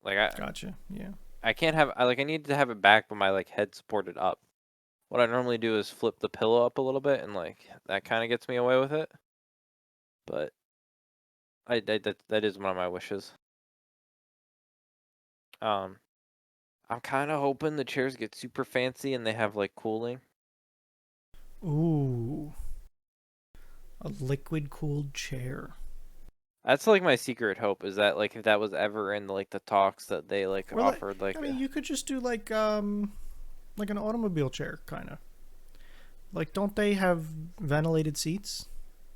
Like Gotcha. Yeah. I can't have. I need to have it back, but my like head supported up. What I normally do is flip the pillow up a little bit, and like that kind of gets me away with it. But that is one of my wishes. Um, I'm kind of hoping the chairs get super fancy and they have like cooling. Ooh, a liquid cooled chair. That's like my secret hope is that like if that was ever in like the talks that they like Or like, offered like I mean, you could just do like an automobile chair kind of. Like, don't they have ventilated seats?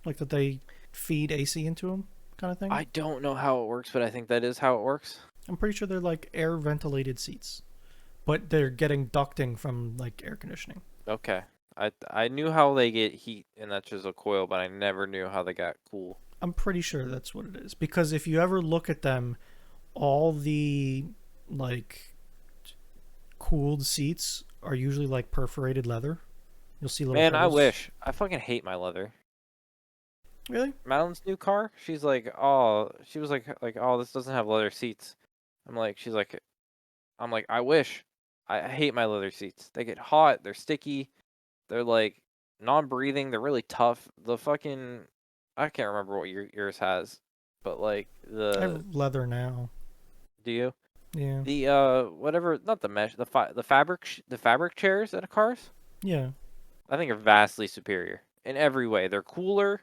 Like that they feed AC into them, kind of thing. I don't know how it works, but I think that is how it works. I'm pretty sure they're like air ventilated seats, but they're getting ducting from like air conditioning. Okay. I knew how they get heat and that's just a coil, but I never knew how they got cool. I'm pretty sure that's what it is because if you ever look at them, all the like cooled seats are usually like perforated leather. You'll see little Man, I holes. wish. I fucking hate my leather. Really? Madeline's new car, she's like, "Oh, she was like, oh, this doesn't have leather seats." She's like, I'm like, "I wish. I hate my leather seats. They get hot, they're sticky, they're like non-breathing, they're really tough. The fucking I can't remember what yours has, but like I the have leather now. do you? Yeah. The whatever, not the mesh, the fabric chairs at a cars, Yeah. I think are vastly superior in every way. They're cooler,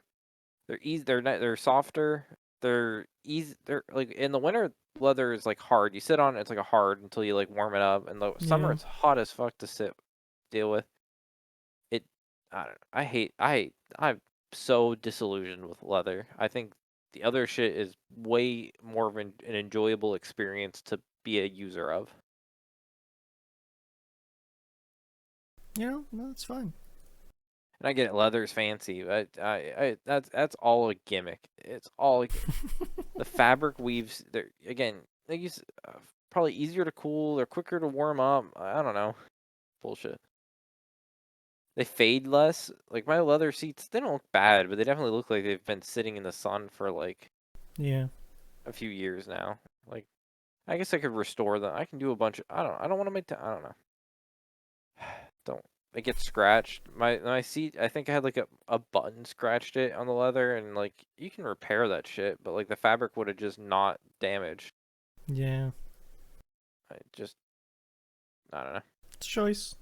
they're softer, they're easy. They're like in the winter, leather is like hard. You sit on it, it's like a hard until you like warm it up. In the summer, Yeah. it's hot as fuck to deal with. It, I don't. I'm so disillusioned with leather. I think the other shit is way more of an enjoyable experience to be a user of. No, that's fine. And I get it, leather's fancy, but that's all a gimmick. It's all the fabric weaves. They're again, they use probably easier to cool. They're quicker to warm up. I don't know, bullshit. They fade less. Like my leather seats, they don't look bad, but they definitely look like they've been sitting in the sun for like Yeah. a few years now. Like I guess I could restore them. I can do a bunch of. I don't want to make. I don't know. Don't. It gets scratched. My seat. I think I had like a button scratched it on the leather, and like you can repair that shit, but like the fabric would have just not damaged. Yeah. I just. I don't know. It's a choice.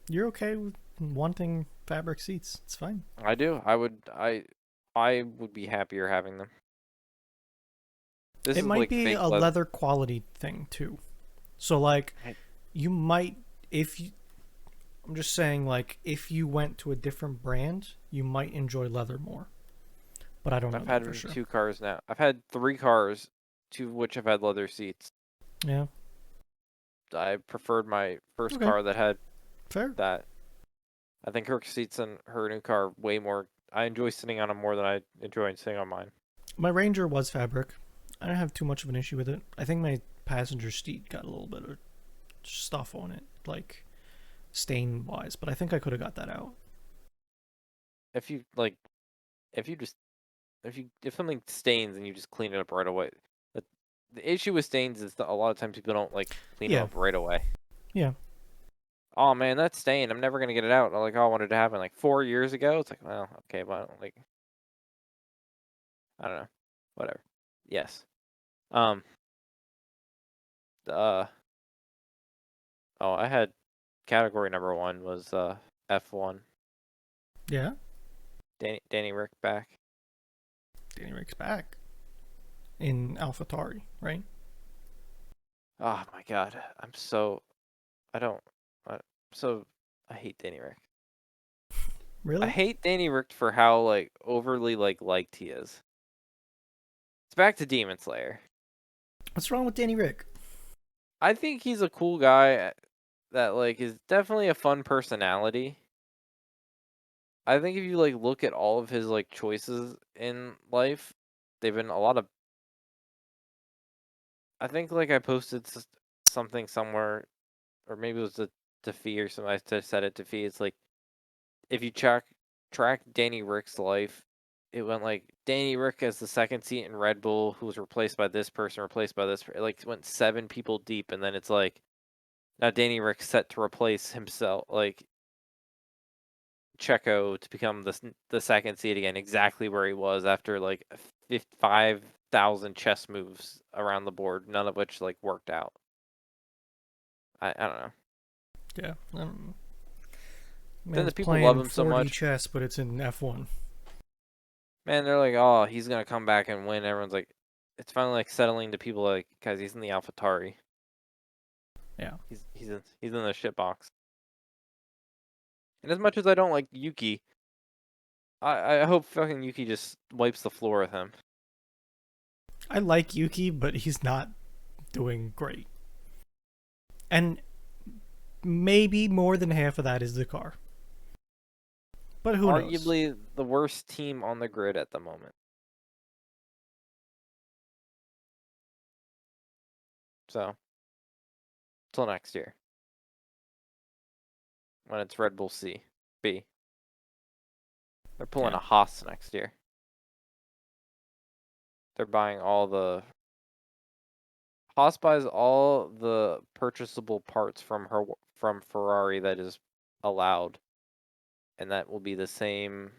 You're okay with wanting fabric seats. It's fine. I do. I would be happier having them. This It is might like be fake a leather. leather quality thing too. So like I, you might if you I'm just saying like if you went to a different brand, you might enjoy leather more. But I don't know I've that had for it in sure. 2 cars now. I've had 3 cars, 2 of which have had leather seats. Yeah. I preferred my first Okay. car that had Fair. that. I think her seats in her new car way more. I enjoy sitting on them more than I enjoy sitting on mine. My Ranger was fabric. I don't have too much of an issue with it. I think my passenger seat got a little bit of stuff on it, like stain wise, but I think I could have got that out. If you like, if you just if something stains and you just clean it up right away. The, the issue with stains is that a lot of times people don't like clean them Yeah. up right away. Yeah. Oh man, that's stain. I'm never gonna get it out. Like, oh, I wanted to happen like 4 years ago. It's like, well, okay, but like, I don't know, whatever. Yes. Um. Uh. Oh, I had category number one was F1. Yeah. Danny Rick back. Danny Rick's back in AlphaTauri, right? Oh my god, I'm so I don't I, so I hate Danny Rick. I Really? hate Danny Rick for how like overly liked he is. It's back to Demon Slayer. What's wrong with Danny Rick? I think he's a cool guy that like is definitely a fun personality. I think if you like look at all of his like choices in life, they've been a lot of. I think like I posted something somewhere, or maybe it was to Fee or something. I just said it to Fee. It's like if you track Danny Rick's life, it went like Danny Rick as the second seat in Red Bull, who was replaced by this person, replaced by this. Like it went 7 people deep, and then it's like now Danny Rick's set to replace himself, like Checo, to become the second seed again, exactly where he was after like 5,000 chess moves around the board, none of which like worked out. I don't know. Yeah. Then Man's the people love playing him so 4D much. chess, but it's in F1. Man, they're like, oh, he's gonna come back and win. Everyone's like, it's finally like settling to people like, guys, he's in the AlphaTauri. Yeah. He's in the shit box. And as much as I don't like Yuki, I hope fucking Yuki just wipes the floor with him. I like Yuki, but he's not doing great. And maybe more than half of that is the car. But who knows? Arguably the worst team on the grid at the moment. So, till next year. When it's Red Bull B. They're pulling Yeah. a Haas next year. They're buying all the Haas buys all the purchasable parts from Ferrari that is allowed, and that will be the same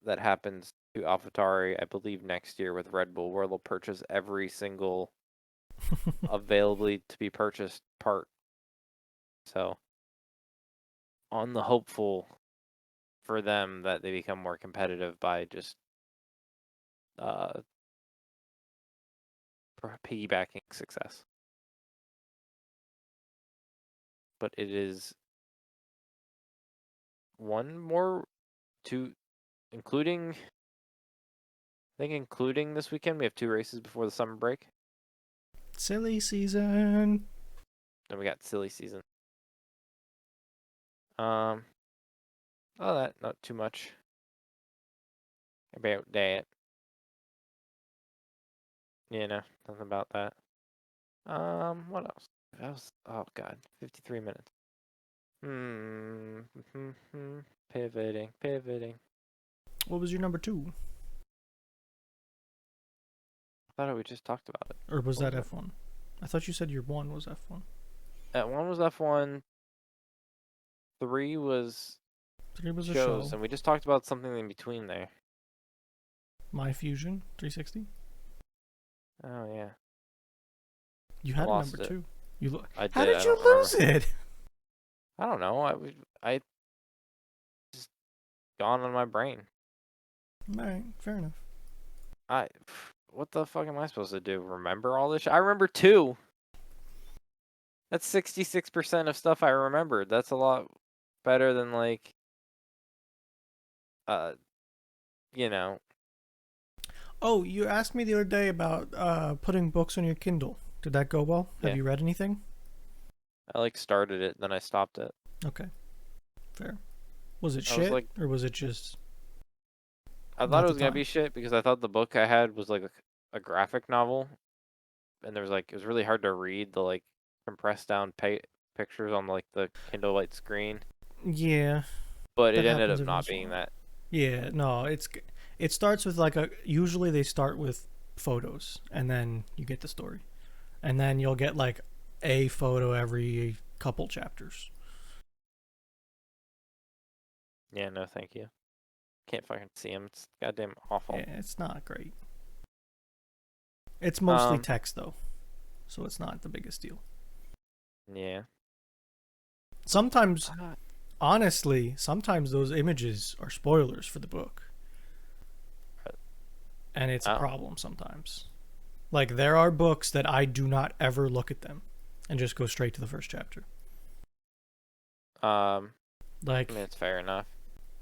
that happens to AlphaTauri, I believe, next year with Red Bull, where they'll purchase every single availably to be purchased part. So, on the hopeful for them that they become more competitive by just uh, piggybacking success. But it is one more, two, including, I think including this weekend, we have 2 races before the summer break. Silly season. Then we got silly season. Oh, that not too much about that. You know, nothing about that. What else? That was, oh god, 53 minutes. Pivoting. What was your number 2? I thought we just talked about it. Or was What that was it? F1? I thought you said your 1 was F1. One was F1. 3 was 3 was a shows, show. and we just talked about something in between there. My Fusion 360. Oh yeah, You I had a number lost it. 2. I How did. did I you don't lose remember. it? I don't know. I just gone on my brain. All right, fair enough. I what the fuck am I supposed to do? Remember all this shit? I remember 2. That's 66% of stuff I remembered. That's a lot better than like uh you know, Oh, you asked me the other day about putting books on your Kindle. Did that go well? Have yeah. you read anything? I like started it, then I stopped it. Okay, fair. Was it I was shit like or was it just I thought not it the was gonna time? be shit because I thought the book I had was like a graphic novel, and there was like it was really hard to read the like compressed down pictures on like the Kindle Light screen, Yeah, but it that ended happens up every not once in a being while. that. Yeah, no, it starts with like a usually they start with photos and then you get the story. And then you'll get like a photo every couple chapters. Yeah, no, thank you. Can't fucking see him. It's goddamn awful. Yeah, it's not great. It's mostly Um, text though, so it's not the biggest deal. yeah. Sometimes, Uh, honestly, sometimes those images are spoilers for the book. and it's a Oh. problem sometimes. Like there are books that I do not ever look at them and just go straight to the first chapter. I mean, Like it's fair enough.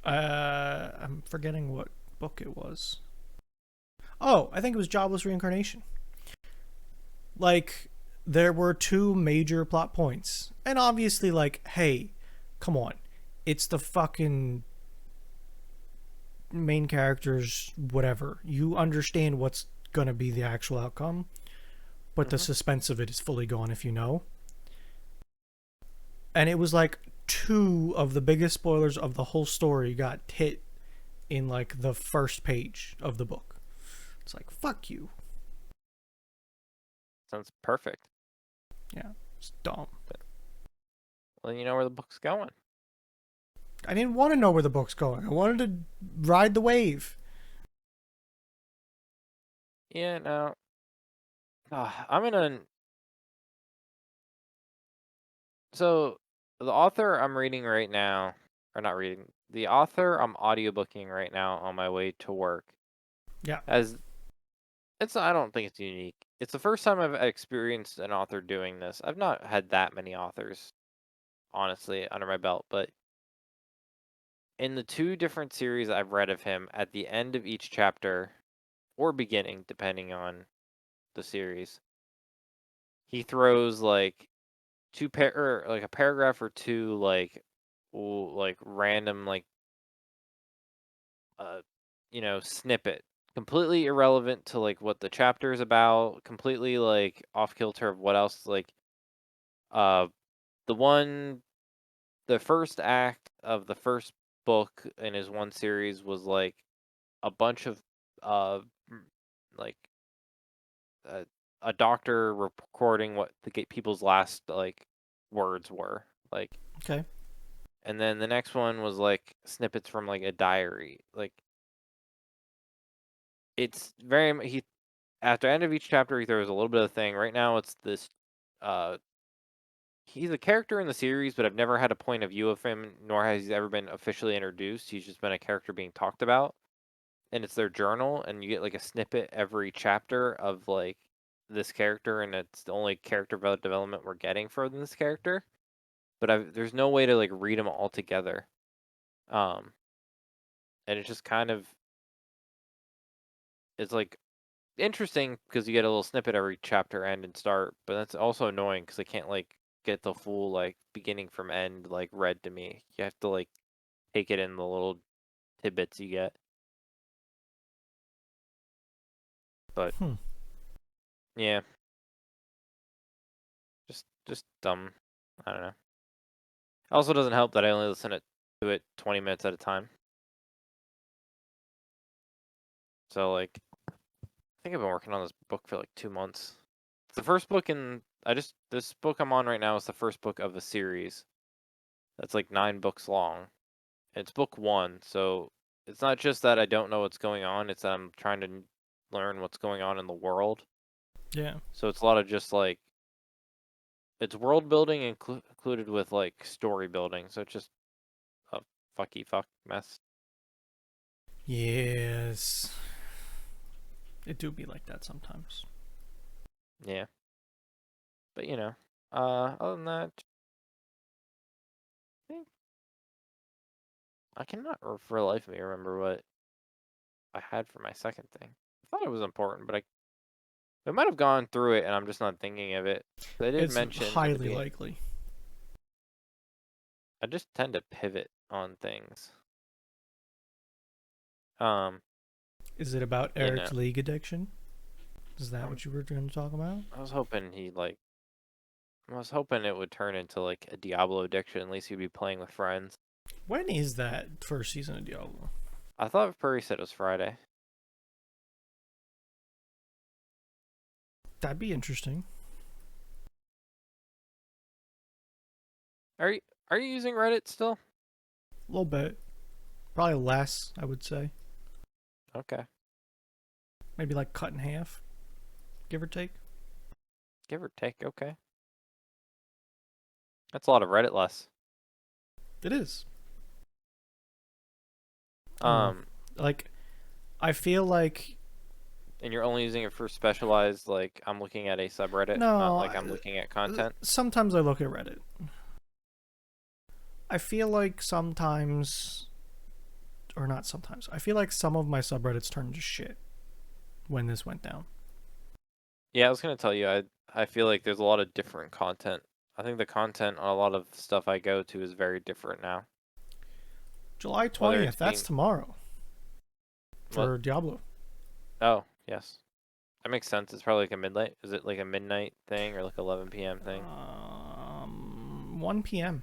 I'm forgetting what book it was. Oh, I think it was Jobless Reincarnation. Like there were two major plot points. And obviously like, hey, come on. It's the fucking main characters whatever. You understand what's going to be the actual outcome, but the Hmm. suspense of it is fully gone if you know. And it was like two of the biggest spoilers of the whole story got hit in like the first page of the book. It's like fuck you. Sounds perfect. Yeah, it's dumb. Well, you know where the book's going. I didn't want to know where the book's going. I wanted to ride the wave. Yeah, no. I'm in a. So, the author I'm reading right now, or not reading, the author I'm audiobooking right now on my way to work, Yeah. as I don't think it's unique. It's the first time I've experienced an author doing this. I've not had that many authors, honestly, under my belt, but in the two different series I've read of him, at the end of each chapter, or beginning, depending on the series, he throws like or like a paragraph or two, like random, like, uh, snippet, completely irrelevant to like what the chapter is about, completely like off kilter of what else, like, uh, the one, the first act of the first book in his one series was like a bunch of, uh, like, uh, a doctor recording what people's last like words were, like, Okay. and then the next one was like snippets from like a diary, like, it's very he after end of each chapter he throws a little bit of thing. Right now it's this, uh he's a character in the series, but I've never had a point of view of him, nor has he ever been officially introduced. He's just been a character being talked about, and it's their journal, and you get like a snippet every chapter of like this character, and it's the only character development we're getting for this character. But there's no way to like read them all together, um, and it's just kind of, it's like interesting because you get a little snippet every chapter end and start, but that's also annoying because I can't like get the full like beginning from end like read to me. You have to like take it in the little tidbits you get. But Hmm. yeah, just dumb. I don't know. Also doesn't help that I only listen to it 20 minutes at a time. So like I think I've been working on this book for like 2 months. It's the first book in this book I'm on right now is the first book of a series that's like 9 books long. It's book one, so it's not just that I don't know what's going on, it's that I'm trying to learn what's going on in the world. Yeah. So it's a lot of just like, it's world building included with like story building, so it's just a fuck mess. Yes. It do be like that sometimes. Yeah. But other than that, I think I cannot for the life of me remember what I had for my second thing. I thought it was important, but I might have gone through it and I'm just not thinking of it. They did It's mention in the highly beginning. likely. I just tend to pivot on things. Um, Is it about you know, Eric's league addiction? Is that I'm, what you were going to talk about? I was hoping I was hoping it would turn into like a Diablo addiction. At least he'd be playing with friends. When is that first season of Diablo? I thought Purry said it was Friday. That'd be interesting. Are you are you using Reddit still? A little bit. Probably less, I would say. Okay, Maybe like cut in half, give or take. give or take. Okay, that's a lot of Reddit less. It is. I don't know. Um, Like, I feel like And you're only using it for specialized, like, I'm looking at a subreddit, not No, like I'm looking at content? sometimes I look at Reddit. I feel like sometimes, or not sometimes, I feel like some of my subreddits turned to shit when this went down. Yeah, I was gonna tell you, I feel like there's a lot of different content. I think the content on a lot of stuff I go to is very different now. July Whether it's 20th, that's being tomorrow what? for Diablo. Oh, yes. That makes sense. It's probably like a midnight. Is it like a midnight thing or like 11 p.m. thing? 1 p.m.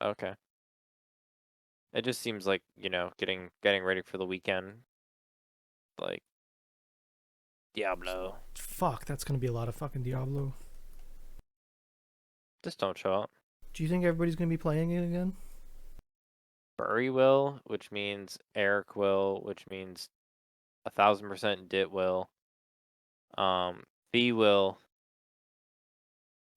Okay. It just seems like, getting ready for the weekend, like Diablo. Fuck, that's gonna be a lot of fucking Diablo. Just don't show up. Do you think everybody's gonna be playing it again? Burry will, which means Eric will, which means 1,000% Dit will. Fee will.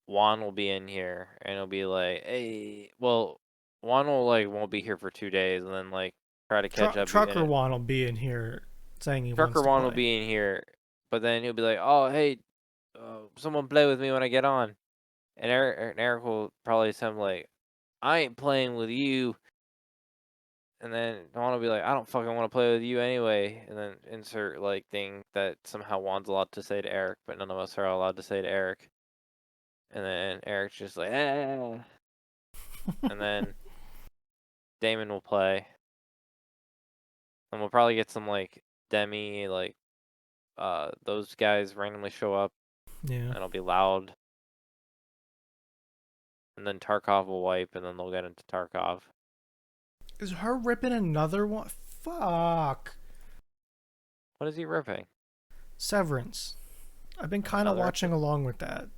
Juan will be in here, and he'll be like, "Hey, well, Juan will like won't be here for 2 days, and then like try to catch up." Trucker And Juan will be in here saying he wants Trucker to Juan will play. be in here, but then he'll be like, "Oh, hey, someone play with me when I get on." And Eric will probably sound like, "I ain't playing with you." And then Juan will be like, "I don't fucking want to play with you anyway." And then insert like thing that somehow Juan's allowed to say to Eric, but none of us are allowed to say to Eric. And then Eric's just like, "Eh." And then Damon will play. And we'll probably get some like Demi, like those guys randomly show up Yeah. and it'll be loud. And then Tarkov will wipe and then they'll get into Tarkov. Is her ripping another one? Fuck. What is he ripping? Severance. I've been kind of Another watching episode? along with that.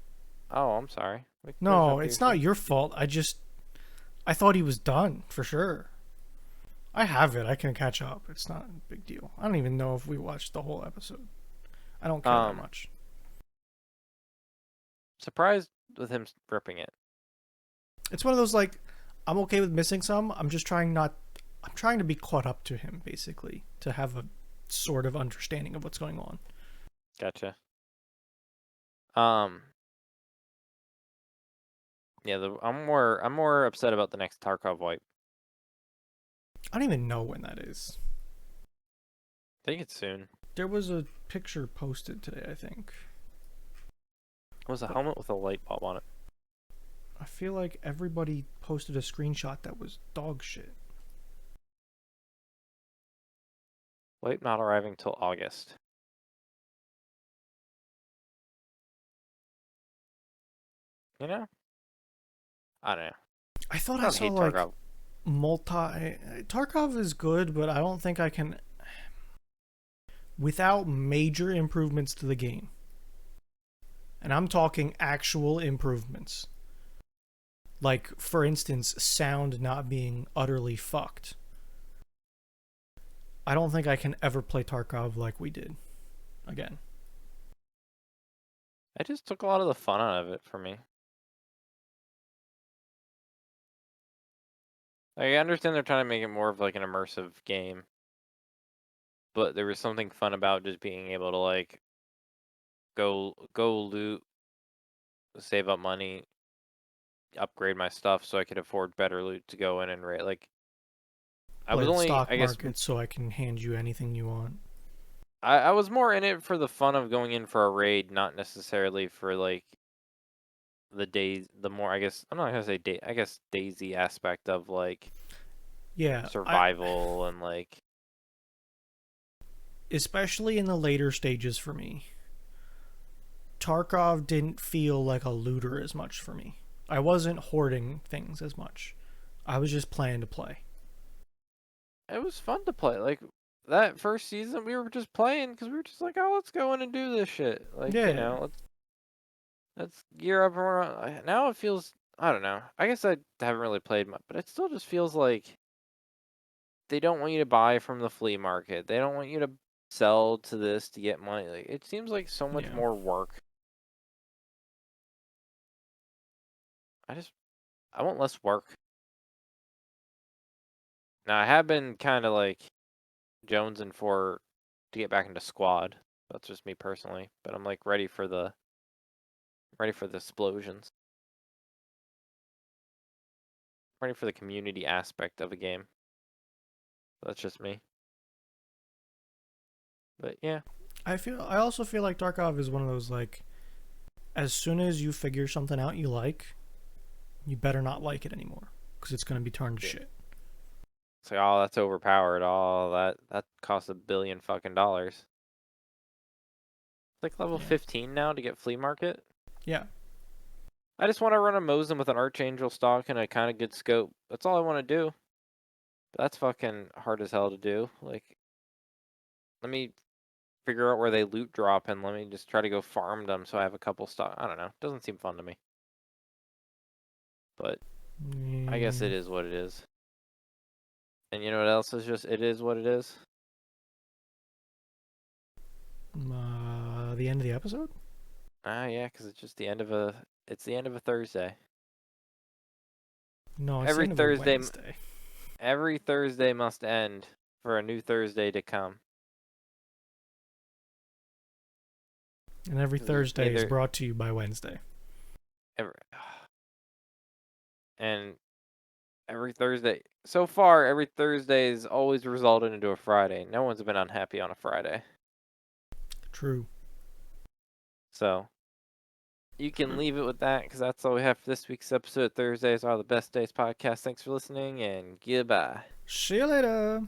Oh, I'm sorry. We can finish No, after you it's say. not your fault. I thought he was done for sure. I have it. I can catch up. It's not a big deal. I don't even know if we watched the whole episode. I don't care that Um, much. Surprised with him ripping it. It's one of those like I'm okay with missing some. I'm trying to be caught up to him basically to have a sort of understanding of what's going on. Gotcha. Um, yeah, I'm more upset about the next Tarkov wipe. I don't even know when that is. I think it's soon. There was a picture posted today, I think. It was a But helmet with a light bulb on it. I feel like everybody posted a screenshot that was dog shit. Wipe not arriving till August. You know? I don't know. I thought I I don't saw hate like Tarkov. multi Tarkov is good, but I don't think I can without major improvements to the game. And I'm talking actual improvements. Like for instance, sound not being utterly fucked. I don't think I can ever play Tarkov like we did again. It just took a lot of the fun out of it for me. Like, I understand they're trying to make it more of like an immersive game, but there was something fun about just being able to like go loot, save up money, upgrade my stuff so I could afford better loot to go in and raid. Like I Play was the only, stock I guess, market so I can hand you anything you want. I was more in it for the fun of going in for a raid, not necessarily for like the more, I guess I'm not gonna say day, I guess Daisy aspect of like Yeah, I survival and like especially in the later stages for me. Tarkov didn't feel like a looter as much for me. I wasn't hoarding things as much. I was just playing to play. it was fun to play. Like that first season, we were just playing because we were just like, oh, let's go in and do this shit. Like Yeah, let's gear up and run. Now it feels, I don't know. I guess I haven't really played much, but it still just feels like they don't want you to buy from the flea market. They don't want you to sell to this to get money. Like it seems like so much yeah. more work. I just I want less work. Now I have been kind of like jonesing for to get back into squad. That's just me personally, but I'm like ready for the explosions. Ready for the community aspect of a game. That's just me. But yeah. I also feel like Tarkov is one of those like, as soon as you figure something out you like, you better not like it anymore because it's gonna be turned to Yeah. shit. It's like, oh, that's overpowered. Oh, that costs $1 billion fucking dollars. It's like level Yeah. 15 now to get flea market. Yeah. I just want to run a Mosin with an Archangel stock and a kind of good scope. That's all I want to do. But that's fucking hard as hell to do. Like, let me figure out where they loot drop and let me just try to go farm them so I have a couple stock. I don't know. Doesn't seem fun to me. But I guess it Mm, is what it is. And you know what else is just it is what it is? the end of the episode? Ah, yeah, because it's just the end of a Thursday. No, it's the Every end of a Thursday Wednesday. every Thursday must end for a new Thursday to come. And every 'Cause there's Thursday is neither brought to you by Wednesday. ever and every Thursday so far every Thursday has always resulted into a Friday. No one's been unhappy on a Friday. True. So you can True. leave it with that because that's all we have for this week's episode. Thursdays are the best days podcast. Thanks for listening and goodbye. See you later.